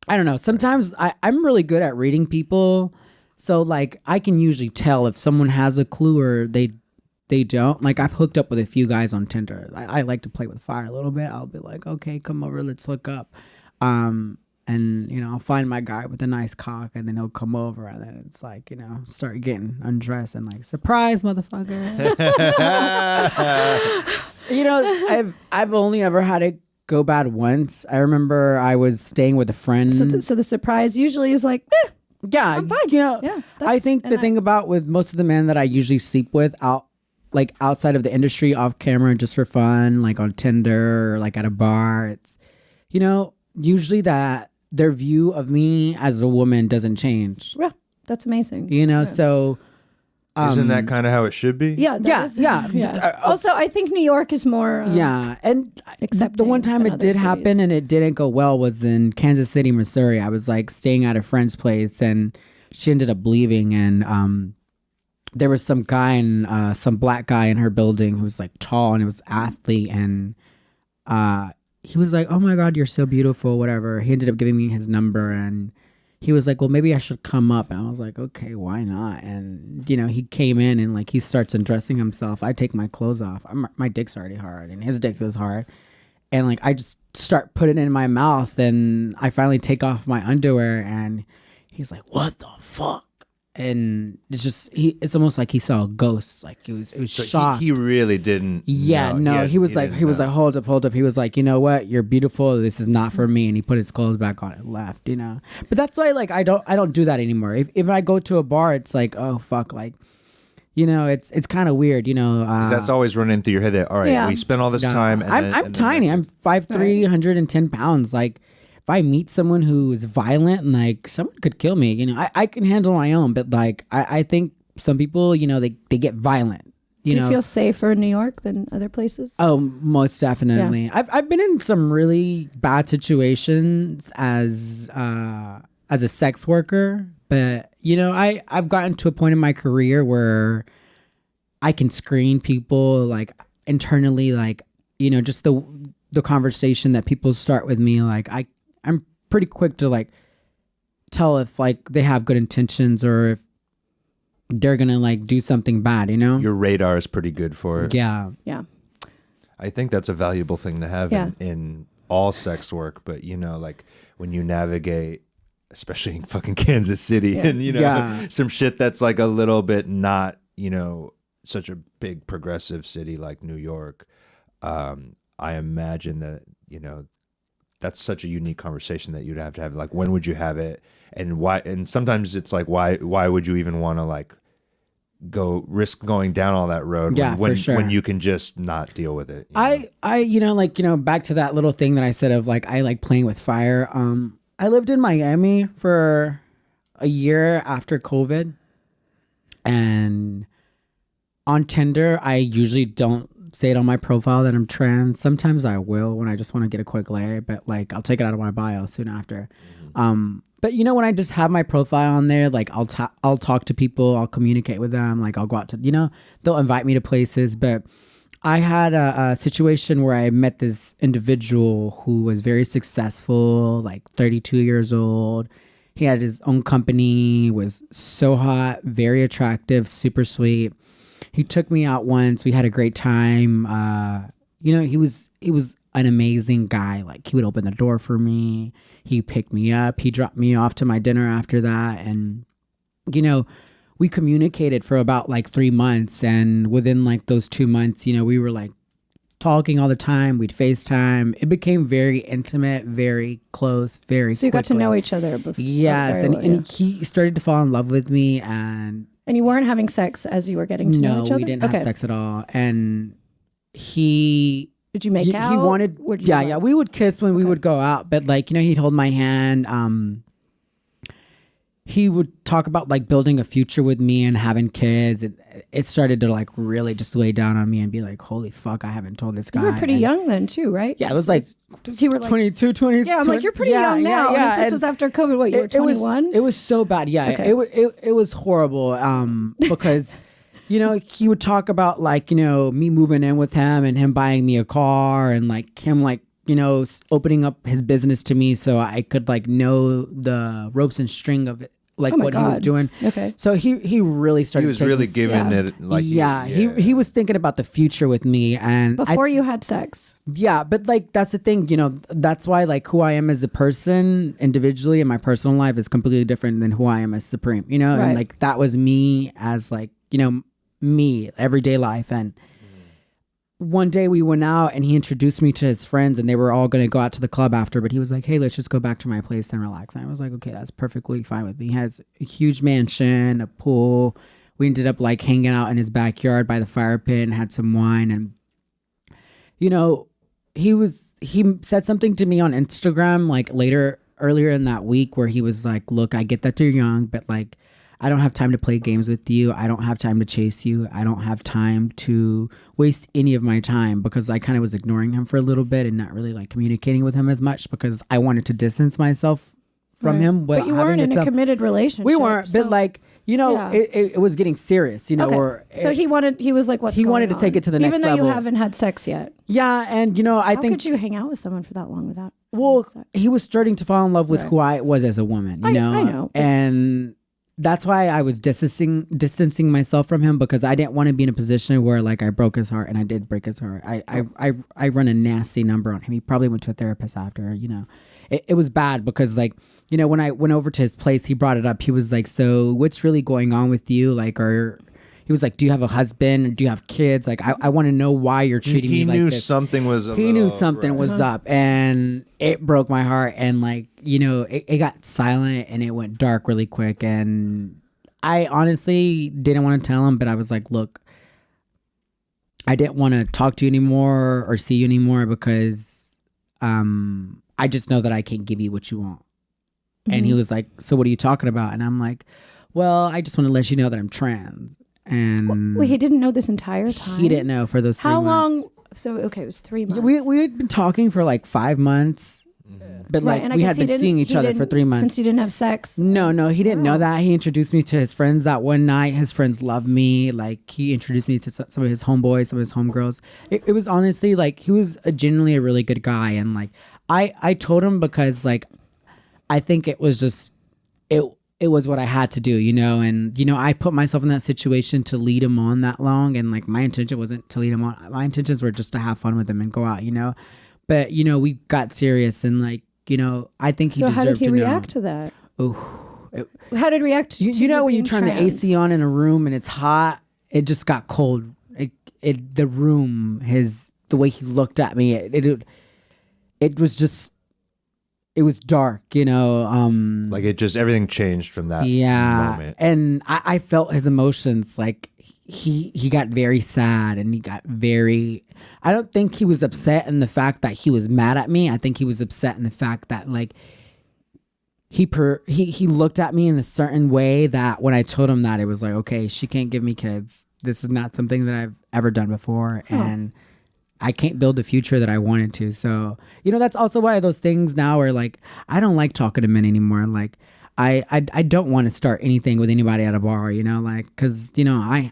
don't know. Sometimes I'm really good at reading people. So like I can usually tell if someone has a clue or they don't. Like I've hooked up with a few guys on Tinder. I like to play with fire a little bit. I'll be like, okay, come over, let's hook up. And, you know, I'll find my guy with a nice cock and then he'll come over and then it's like, you know, start getting undressed and like, surprise, motherfucker. You know, I've only ever had it go bad once. I remember I was staying with a friend. So the surprise usually is like, yeah, I'm fine. You know, Yeah, I think the thing about with most of the men that I usually sleep with outside of the industry, off camera, just for fun, like on Tinder or like at a bar, it's, you know, usually that their view of me as a woman doesn't change. Yeah, that's amazing. You know, so. Isn't that kind of how it should be? Yeah, yeah. Also, I think New York is more and the one time it did happen and it didn't go well was in Kansas City, Missouri. I was like staying at a friend's place and she ended up leaving, and there was some guy and some black guy in her building who was like tall and it was athlete, and he was like, "Oh my God, you're so beautiful," whatever. He ended up giving me his number and he was like, "Well, maybe I should come up." And I was like, "Okay, why not?" And, you know, he came in and like he starts undressing himself. I take my clothes off. My dick's already hard and his dick was hard. And like I just start putting it in my mouth and I finally take off my underwear and he's like, "What the fuck?" And it's just it's almost like he saw a ghost. Like it was so shocked. He really didn't. Yeah, no. He was like, hold up. He was like, "You know what? You're beautiful. This is not for me." And he put his clothes back on and left. You know. But that's why, like, I don't do that anymore. If I go to a bar, it's like, oh fuck, like, you know, it's kind of weird. You know, that's always running through your head. That all right, we spent all this time. And I'm tiny. I'm 5'3", 110 pounds. Like, if I meet someone who is violent and like someone could kill me, you know, I can handle my own. But like, I think some people, you know, they get violent. Do you feel safer in New York than other places? Oh, most definitely. Yeah. I've been in some really bad situations as a sex worker, but you know, I've gotten to a point in my career where I can screen people like internally, like, you know, just the conversation that people start with me, like I'm pretty quick to like tell if like they have good intentions or if they're gonna like do something bad, you know? Your radar is pretty good for it. Yeah. Yeah. I think that's a valuable thing to have in all sex work, but you know, like when you navigate, especially in fucking Kansas City and you know, some shit that's like a little bit not, you know, such a big progressive city like New York, I imagine that, you know, that's such a unique conversation that you'd have to have. Like, when would you have it, and why? And sometimes it's like, why would you even want to like risk going down all that road? Yeah, when, for sure. When you can just not deal with it. You know, like, you know, back to that little thing that I said of like I like playing with fire. I lived in Miami for a year after COVID, and on Tinder, I usually don't say it on my profile that I'm trans. Sometimes I will when I just want to get a quick lay, but like I'll take it out of my bio soon after. But you know, when I just have my profile on there, like I'll talk to people, I'll communicate with them, like I'll go out to, you know, they'll invite me to places. But I had a situation where I met this individual who was very successful, like 32 years old. He had his own company, was so hot, very attractive, super sweet. He took me out once. We had a great time. You know, he was an amazing guy. Like, he would open the door for me. He picked me up. He dropped me off to my dinner after that. And, you know, we communicated for about like 3 months. And within like those 2 months, you know, we were like talking all the time. We'd FaceTime. It became very intimate, very close, very So you got to quickly. know each other before. Yes. And he started to fall in love with me. And you weren't having sex as you were getting to know each other? No, we didn't have sex at all. And he... Did you make out? He wanted... Yeah. We would kiss when we would go out. But like, you know, he'd hold my hand. He would talk about like building a future with me and having kids. It started to like really just weigh down on me and be like, holy fuck, I haven't told this guy. You were pretty young then too, right? Yeah, it was like you were like 22, 20. Yeah, I'm like, you're pretty young now. Yeah. And if this was after COVID, what, you were 21? It was so bad. Yeah, okay. It was horrible because, you know, he would talk about like, you know, me moving in with him and him buying me a car and like him like, you know, opening up his business to me so I could like know the ropes and string of it, like what he was doing. Okay. So he really started. He was really giving it like. Yeah, he was thinking about the future with me and before you had sex. Yeah, but like that's the thing, you know, that's why like who I am as a person individually in my personal life is completely different than who I am as Supreme, you know, and like that was me as like, you know, me everyday life. And one day we went out and he introduced me to his friends and they were all going to go out to the club after, but he was like, hey, let's just go back to my place and relax. And I was like, okay, that's perfectly fine with me. He has a huge mansion, a pool. We ended up like hanging out in his backyard by the fire pit and had some wine. And, you know, he said something to me on Instagram like earlier in that week where he was like, look, I get that you're young, but like, I don't have time to play games with you. I don't have time to chase you. I don't have time to waste any of my time, because I kind of was ignoring him for a little bit and not really like communicating with him as much because I wanted to distance myself from him. But you weren't in a committed relationship. We weren't, but like, you know, it was getting serious, you know. Okay. So he was like, what's he going wanted to on? take it to the next level. Even though you haven't had sex yet. Yeah, and you know, I think. How could you hang out with someone for that long without? Well, he was starting to fall in love with who I was as a woman, you know. I know. And that's why I was distancing myself from him, because I didn't want to be in a position where like I broke his heart, and I did break his heart. I run a nasty number on him. He probably went to a therapist after, you know. It was bad because like, you know, when I went over to his place, he brought it up. He was like, so what's really going on with you? Like, he was like, do you have a husband? Do you have kids? Like, I want to know why you're treating me like this. He knew something was up, and it broke my heart. And like, you know, it got silent and it went dark really quick. And I honestly didn't want to tell him, but I was like, look, I didn't want to talk to you anymore or see you anymore because I just know that I can't give you what you want. Mm-hmm. And he was like, so what are you talking about? And I'm like, well, I just want to let you know that I'm trans. And wait, he didn't know this entire time? He didn't know for those 3 months. How long? So, okay, it was 3 months. We had been talking for like 5 months. But like we had been seeing each other for 3 months. Since you didn't have sex? No, he didn't know that. He introduced me to his friends that one night. His friends loved me. Like he introduced me to some of his homeboys, some of his homegirls. It was honestly like, he was genuinely a really good guy. And like, I told him because like, I think it was just, it was what I had to do, you know? And, you know, I put myself in that situation to lead him on that long. And like, my intention wasn't to lead him on. My intentions were just to have fun with him and go out, you know? But, you know, we got serious and like, you know, I think he deserved to know. So how did he react to that? Oh, how did he react to you know when you turn trans? the AC on in a room and it's hot, it just got cold. The room, the way he looked at me, it was just, it was dark, you know. Like it just, everything changed from that moment. And I felt his emotions. Like he got very sad and he got very, I don't think he was upset in the fact that he was mad at me. I think he was upset in the fact that like he looked at me in a certain way that when I told him that, it was like, okay, she can't give me kids. This is not something that I've ever done before. And I can't build the future that I wanted to. So, you know, that's also why those things now are like, I don't like talking to men anymore. Like I don't want to start anything with anybody at a bar, you know, like, cause you know, I'm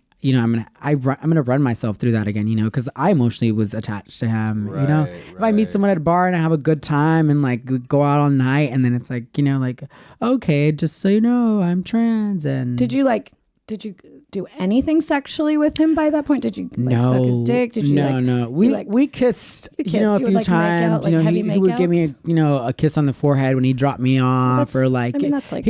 gonna run myself through that again, you know, because I emotionally was attached to him. You know, if I meet someone at a bar and I have a good time and like we go out all night, and then it's like, you know, like, okay, just so you know, I'm trans. And did you do anything sexually with him by that point? Did you suck his dick? Did you no. We kissed, you know, a few times. You know, he would give me a kiss on the forehead when he dropped me off, or like, I mean, that's like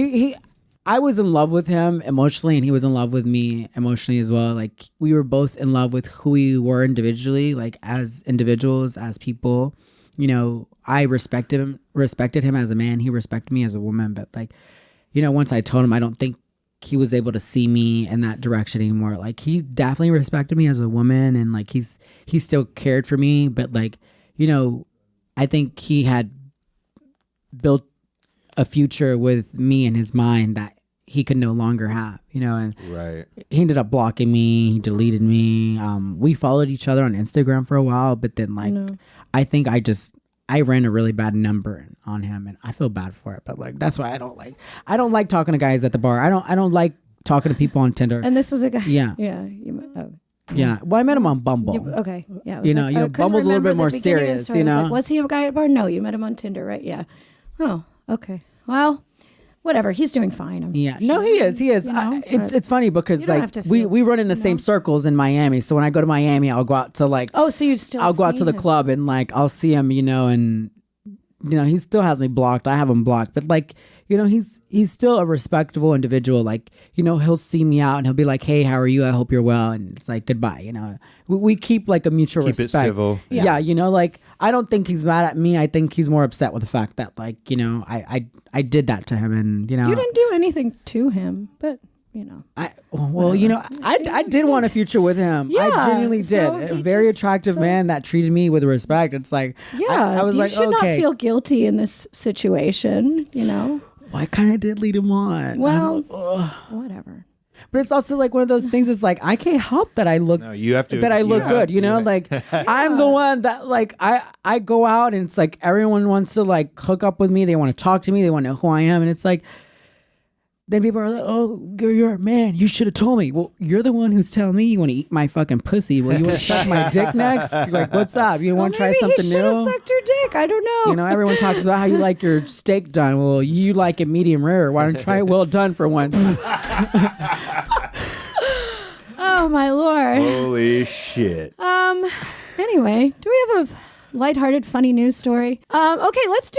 I was in love with him emotionally, and he was in love with me emotionally as well. Like we were both in love with who we were individually, like as individuals, as people. You know, I respected him as a man. He respected me as a woman. But like, you know, once I told him, I don't think he was able to see me in that direction anymore. Like he definitely respected me as a woman, and like he still cared for me. But like, you know, I think he had built a future with me in his mind that he could no longer have, you know. And he ended up blocking me. He deleted me. We followed each other on Instagram for a while, but then like, I think I ran a really bad number on him, and I feel bad for it. But like, that's why I don't like talking to guys at the bar. I don't like talking to people on Tinder. And this was a guy. Yeah. Yeah. Yeah. Well, I met him on Bumble. Okay. Yeah. You know, Bumble's a little bit more serious, you know. Was he a guy at a bar? No, you met him on Tinder, right? Yeah. Oh, okay. Well, whatever. He's doing fine. He is. You know, it's funny because like we run in the same circles in Miami. So when I go to Miami, I'll go out to like, I'll go out to the club and like I'll see him, you know, and you know, he still has me blocked. I have him blocked, but like, you know, he's still a respectable individual. Like, you know, he'll see me out and he'll be like, hey, how are you? I hope you're well. And it's like, goodbye. You know, we keep like a mutual respect. Keep it civil. Yeah. You know, like, I don't think he's mad at me. I think he's more upset with the fact that, like, you know, I did that to him, and, you know. You didn't do anything to him, but, you know. I did want a future with him. Yeah, I genuinely so did. A he very just- attractive so- man that treated me with respect. It's like, I was like, you should okay. not feel guilty in this situation, you know. Well, I kind of did lead him on. Well, whatever. But it's also like one of those things. It's like, I can't help that I look. No, you have to. That I look good, you know. Like I'm the one that like I go out and it's like everyone wants to like hook up with me. They want to talk to me. They want to know who I am, and it's like. Then people are like, oh, you're a man. You should have told me. Well, you're the one who's telling me you want to eat my fucking pussy. Well, you want to suck my dick next? You're like, what's up? You want to try something Maybe he should have new? sucked your dick. I don't know. You know, everyone talks about how you like your steak done. Well, you like it medium rare. Why don't you try it well done for once? Oh, my Lord. Holy shit. Anyway, do we have a lighthearted, funny news story? Okay, let's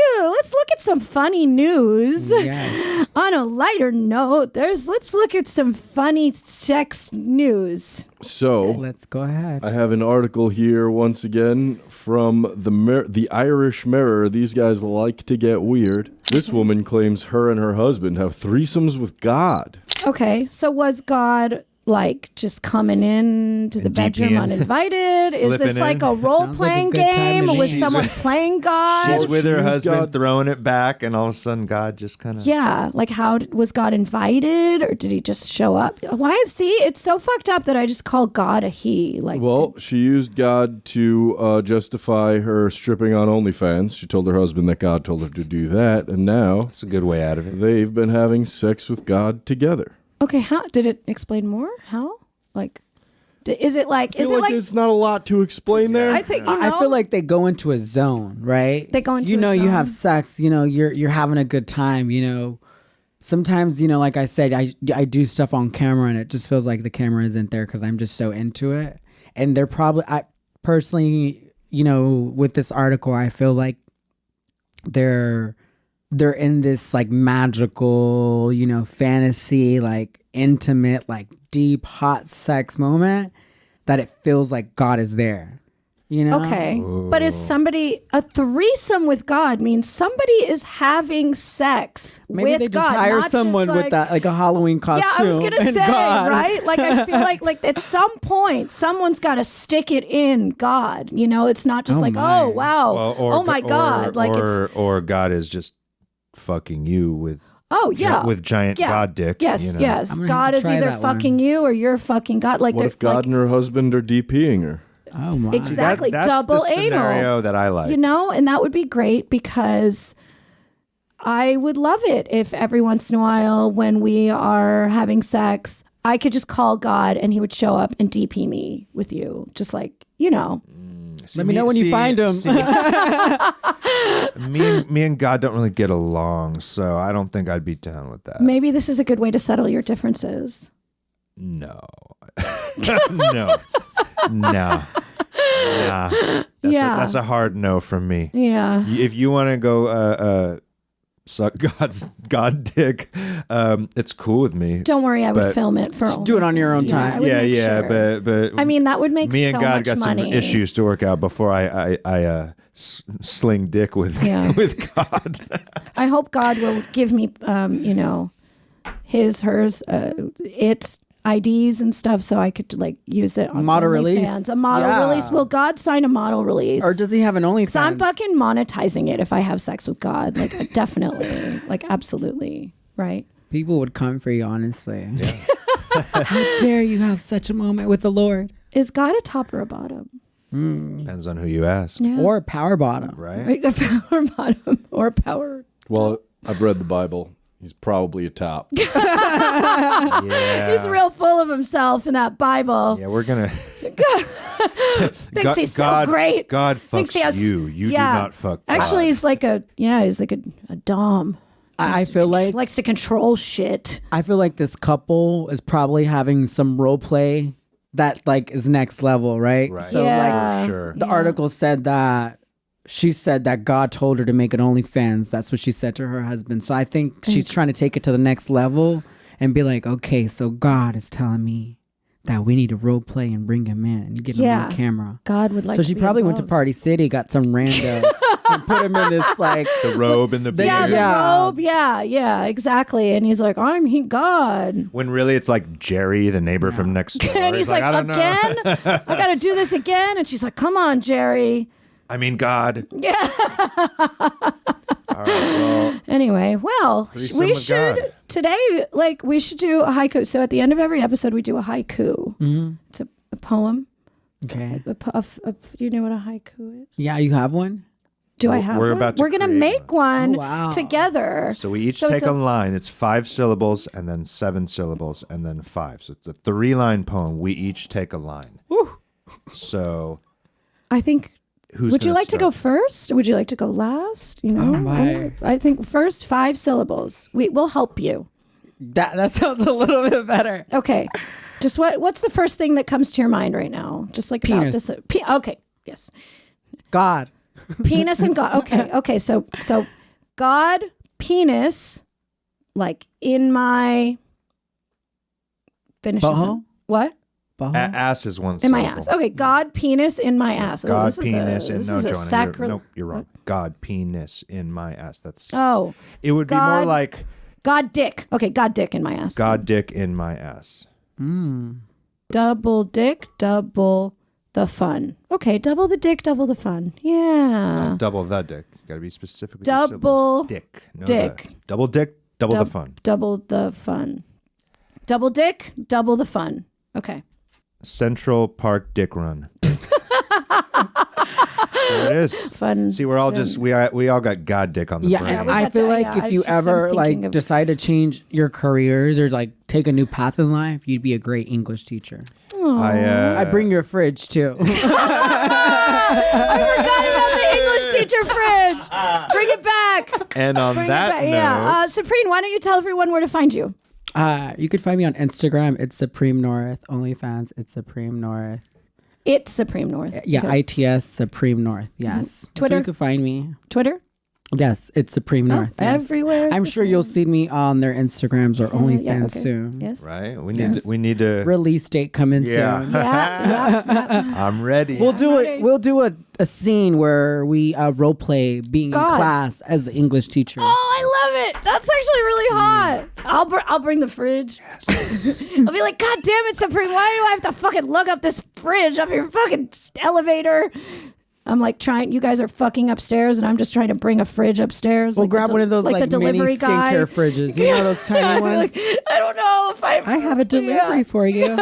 look at some funny news. Yes. On a lighter note, let's look at some funny sex news. So Let's go ahead. I have an article here once again from the Irish Mirror. These guys like to get weird. This woman claims her and her husband have threesomes with God. Okay, so was God like just coming in to the And bedroom DPing. uninvited? Is Slipping this like in. a role-playing Sounds like a good time game? to Was me. someone playing God? She's with her She's husband God. throwing it back, and all of a sudden God just kind of. Yeah, like was God invited, or did he just show up? It's so fucked up that I just call God a he. Like, Well, she used God to justify her stripping on OnlyFans. She told her husband that God told her to do that, and now It's a good way out of it. they've been having sex with God together. okay, how did it explain more? How? Like, is it like? I feel like there's not a lot to explain there. I think you know, I feel like they go into a zone, right? They go into you a know, you have zone. sex, you know, you're having a good time, you know. Sometimes, you know, like I said, I do stuff on camera and it just feels like the camera isn't there because I'm just so into it. And they're probably, I personally, you know, with this article, I feel like they're in this like magical, you know, fantasy, like intimate, like deep, hot sex moment that it feels like God is there, you know? okay, but is somebody a threesome with God means somebody is having sex Maybe with they just God, hire not just someone with like- that, like a Halloween costume. Yeah, I was gonna and say, God. right? Like, I feel like at some point, someone's got to stick it in God. You know, it's not just Oh like, my. oh wow, Well, oh my God, like it's or God is just fucking you with with giant God dick. Yes, you know? yes. I'm gonna God have to is try either that one. fucking you or you're fucking God. Like, What they're if God like, and her husband are DPing her? Oh my. Exactly. That's double the anal. scenario that I like. you know, and that would be great because I would love it if every once in a while when we are having sex, I could just call God and he would show up and DP me with you. Just like, you know. Let me know when you find him. Me and God don't really get along, so I don't think I'd be down with that. Maybe this is a good way to settle your differences. No. No. Nah. That's a hard no from me. Yeah. If you want to go suck God dick, it's cool with me. Don't worry, I would But- film it for Just do it on your own I time. would Yeah, make yeah, sure. but I mean, that would make me and so God much got money. some issues to work out before I sling dick with Yeah. with God. I hope God will give me, you know, hers, its IDs and stuff, so I could like use it on Model release? OnlyFans. A model Yeah. release. Will God sign a model release? Or does he have an OnlyFans? Because I'm fucking monetizing it if I have sex with God. Like, definitely. Like, absolutely. Right? People would come for you, honestly. How dare you have such a moment with the Lord? Is God a top or a bottom? Depends on who you ask, Yeah. Or a power bottom. right? Right, a power bottom or a power. Well, I've read the Bible. He's probably a top. Yeah. He's real full of himself in that Bible. Yeah, we're gonna. Thinks he's so great. God Thinks fucks he has- you. You yeah. do not fuck. Actually, God. he's like a dom. I feel like Likes to control shit. this couple is probably having some role play that like is next level, right? Right. So Yeah. like For sure. the article said that she said that God told her to make an OnlyFans. That's what she said to her husband. So I think she's trying to take it to the next level and be like, okay, so God is telling me that we need to role play and bring him in and get him on camera. God would like. So she probably went to Party City, got some random, and put him in this like the robe and the beard. Yeah, the robe. Yeah, exactly. And he's like, I'm God. When really it's like Jerry, the neighbor from next door. And he's like, I don't again? know. I got to do this again. And she's like, come on, Jerry. I mean, God. Yeah. All right. Well. Anyway, we should God. today. Like, we should do a haiku. So at the end of every episode, we do a haiku. Mm-hmm. It's a poem. Okay. You know what a haiku is? Yeah, you have one? Do I have We're one? about to We're going to create make one wow. together. So we each take a line. It's 5 syllables and then 7 syllables and then 5. So it's a 3-line poem. We each take a line. Woo. So I think. Would you like to go start? first? Would you like to go last? You know, my. I think first 5 syllables. We'll help you. That sounds a little bit better. Okay. Just what's the first thing that comes to your mind right now? Just like penis. About this. Okay. Yes. God. Penis and God. Okay. Okay. So God, penis, like in my. Finish this up. What? Ass is one In syllable. my ass. Okay, God, penis in my ass. God, penis in... No, Joanna, nope, you're wrong. God, penis in my ass. That's... Oh. It would be more like... God, dick. Okay, God, dick in my ass. God, dick in my ass. Double dick, double the fun. Okay, double the dick, double the fun. Yeah. Not double the dick. You got to be specific with Double your syllables. Dick. No, dick. Double dick, double the fun. Double the fun. Double dick, double the fun. Okay. Central Park Dick Run. There it is. Fun. See, we're all just we all got God dick on the brain. And I feel like if you ever like decide to change your careers or like take a new path in life, you'd be a great English teacher. I bring your fridge too. I forgot about the English teacher fridge. Bring it back. And on that note, Supreme, why don't you tell everyone where to find you? You could find me on Instagram. It's Supreme North. OnlyFans. It's Supreme North. It's Supreme North. Yeah, okay. ITS Supreme North. Yes. Twitter. So you can find me. Twitter. Yes, it's Supreme North. Yes. Everywhere. I'm sure you'll see me on their Instagrams or OnlyFans okay. soon. Yes. right? We need to Release date coming Yeah. soon. Yeah. I'm ready. We'll do it. We'll do a scene where we role play being in class as the English teacher. Oh, I love it. That's actually really hot. I'll bring the fridge. Yes. I'll be like, God damn it, Supreme. Why do I have to fucking lug up this fridge up your fucking elevator? I'm like you guys are fucking upstairs and I'm just trying to bring a fridge upstairs. We'll grab one of those like the delivery mini skincare fridges. You know those tiny ones? I don't know if I have a delivery for you.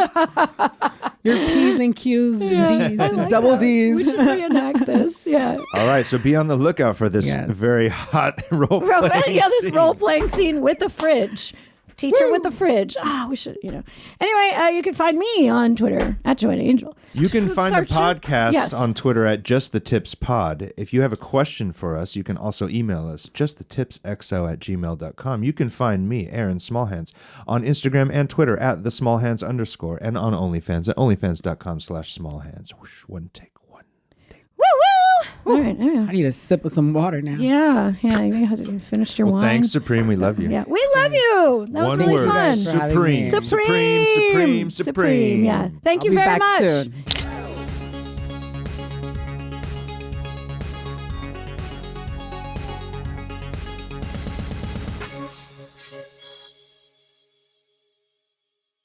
Your P's and Q's and D's and double D's. We should reenact this. Yeah. All right, so be on the lookout for this very hot role playing this role playing scene with the fridge. Teacher with the fridge. We should, Anyway, you can find me on Twitter at Joanna Angel. You can find the podcast on on Twitter at JustTheTipsPod. If you have a question for us, you can also email us, justthetipsxo@gmail.com. You can find me, Aaron Smallhands, on Instagram and Twitter at @thesmallhands_ and on OnlyFans at onlyfans.com/smallhands. Whoosh, one take. Woo woo! All right. I need a sip of some water now. Yeah. You have to finish your wine. Thanks, Supreme. We love you. Yeah, we love you. That was One really word. fun. Supreme. Yeah. Thank you very much. I'll be back soon.